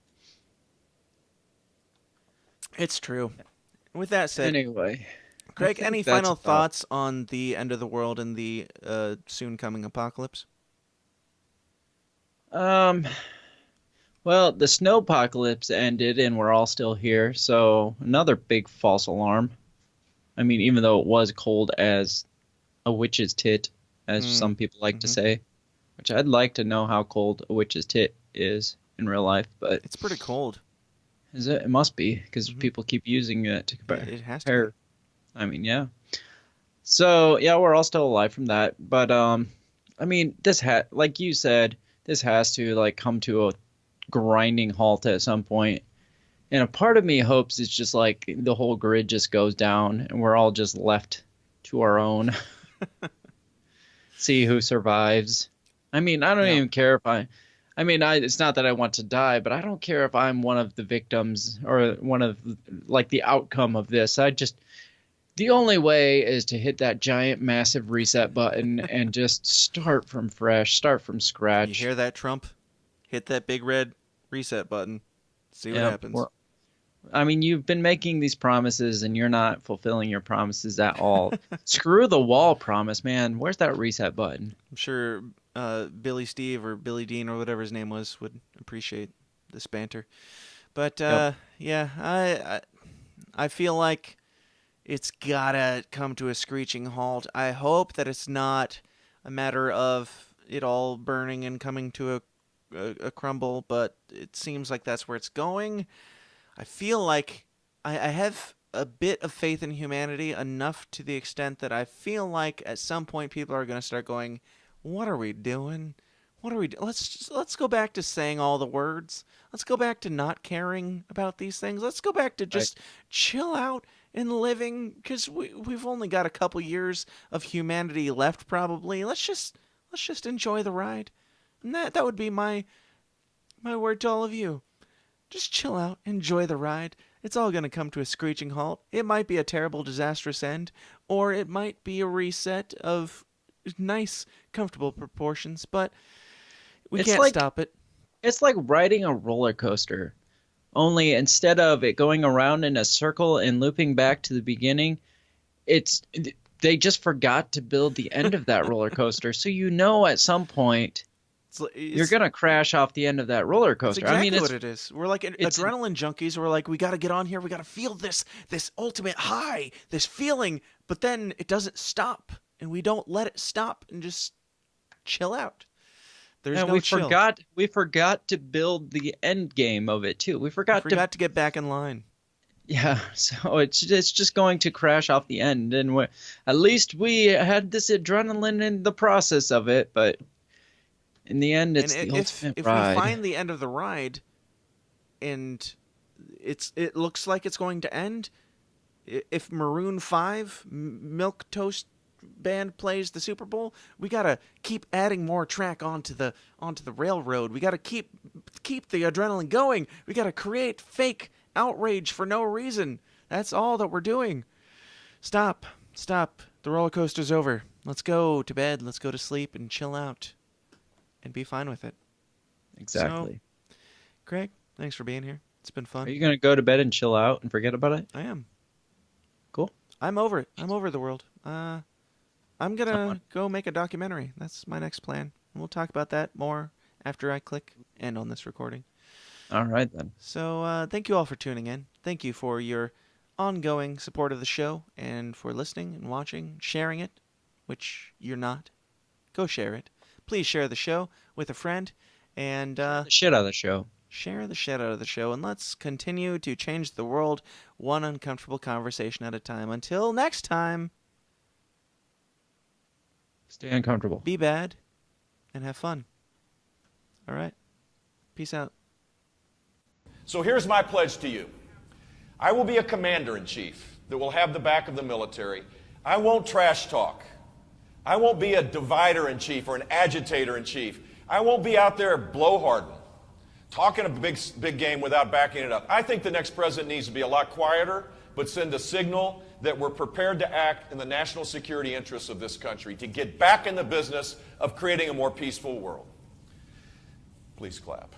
Speaker 2: It's true. With that said,
Speaker 3: anyway,
Speaker 2: Craig, any final thoughts on the end of the world and the soon coming apocalypse?
Speaker 3: Well, the snowpocalypse ended and we're all still here, so another big false alarm. I mean, even though it was cold as a witch's tit, as some people like to say, which I'd like to know how cold a witch's tit is in real life, but...
Speaker 2: It's pretty cold.
Speaker 3: Is it? It must be, because people keep using it to compare.
Speaker 2: It has to be.
Speaker 3: I mean, yeah. So, yeah, we're all still alive from that, but, I mean, like you said, this has to, come to a grinding halt at some point. And a part of me hopes it's just the whole grid just goes down and we're all just left to our own. See who survives. I mean, I don't even care if it's not that I want to die, but I don't care if I'm one of the victims or one of the outcome of this. The only way is to hit that giant massive reset button and just start from fresh, start from scratch.
Speaker 2: You hear that, Trump? Hit that big red reset button. See what happens.
Speaker 3: I mean, you've been making these promises and you're not fulfilling your promises at all. Screw the wall promise, man. Where's that reset button?
Speaker 2: I'm sure Billy Steve or Billy Dean or whatever his name was would appreciate this banter. But yeah, I feel like it's gotta come to a screeching halt. I hope that it's not a matter of it all burning and coming to a crumble, but it seems like that's where it's going. I feel like I have a bit of faith in humanity, enough to the extent that I feel like at some point people are going to start going, what are we doing? What are we doing? Let's go back to saying all the words. Let's go back to not caring about these things. Let's go back to just chill out and living, because we've only got a couple years of humanity left probably. Let's just enjoy the ride. And that would be my word to all of you. Just chill out, enjoy the ride. It's all going to come to a screeching halt. It might be a terrible, disastrous end, or it might be a reset of nice, comfortable proportions, but we can't stop it.
Speaker 3: It's like riding a roller coaster. Only instead of it going around in a circle and looping back to the beginning, they just forgot to build the end of that roller coaster. So at some point you're going to crash off the end of that roller coaster.
Speaker 2: That's exactly what it is. We're like adrenaline junkies. We're like, we got to get on here. We got to feel this ultimate high, this feeling. But then it doesn't stop, and we don't let it stop and just chill out. There's no chill.
Speaker 3: We forgot to build the end game of it too. We forgot
Speaker 2: to get back in line.
Speaker 3: Yeah, so it's just going to crash off the end, and at least we had this adrenaline in the process of it, but in the end, it's the ultimate ride.
Speaker 2: If we find the end of the ride, and it looks like it's going to end, if Maroon 5 Milk Toast Band plays the Super Bowl, we gotta keep adding more track onto the railroad. We gotta keep the adrenaline going. We gotta create fake outrage for no reason. That's all that we're doing. Stop. The roller coaster's over. Let's go to bed. Let's go to sleep and chill out and be fine with it.
Speaker 3: Exactly.
Speaker 2: So, Craig, thanks for being here. It's been fun.
Speaker 3: Are you going to go to bed and chill out and forget about it?
Speaker 2: I am.
Speaker 3: Cool.
Speaker 2: I'm over it. I'm over the world. I'm going to go make a documentary. That's my next plan. We'll talk about that more after I click end on this recording.
Speaker 3: All right, then.
Speaker 2: So thank you all for tuning in. Thank you for your ongoing support of the show and for listening and watching, sharing it, which you're not. Go share it. Please share the show with a friend and
Speaker 3: the shit out of the show.
Speaker 2: Share the shit out of the show, and let's continue to change the world one uncomfortable conversation at a time. Until next time,
Speaker 3: stay uncomfortable.
Speaker 2: Be bad and have fun. All right. Peace out.
Speaker 16: So here's my pledge to you. I will be a commander-in-chief that will have the back of the military. I won't trash talk. I won't be a divider-in-chief or an agitator-in-chief. I won't be out there blowharding, talking a big game without backing it up. I think the next president needs to be a lot quieter, but send a signal that we're prepared to act in the national security interests of this country, to get back in the business of creating a more peaceful world. Please clap.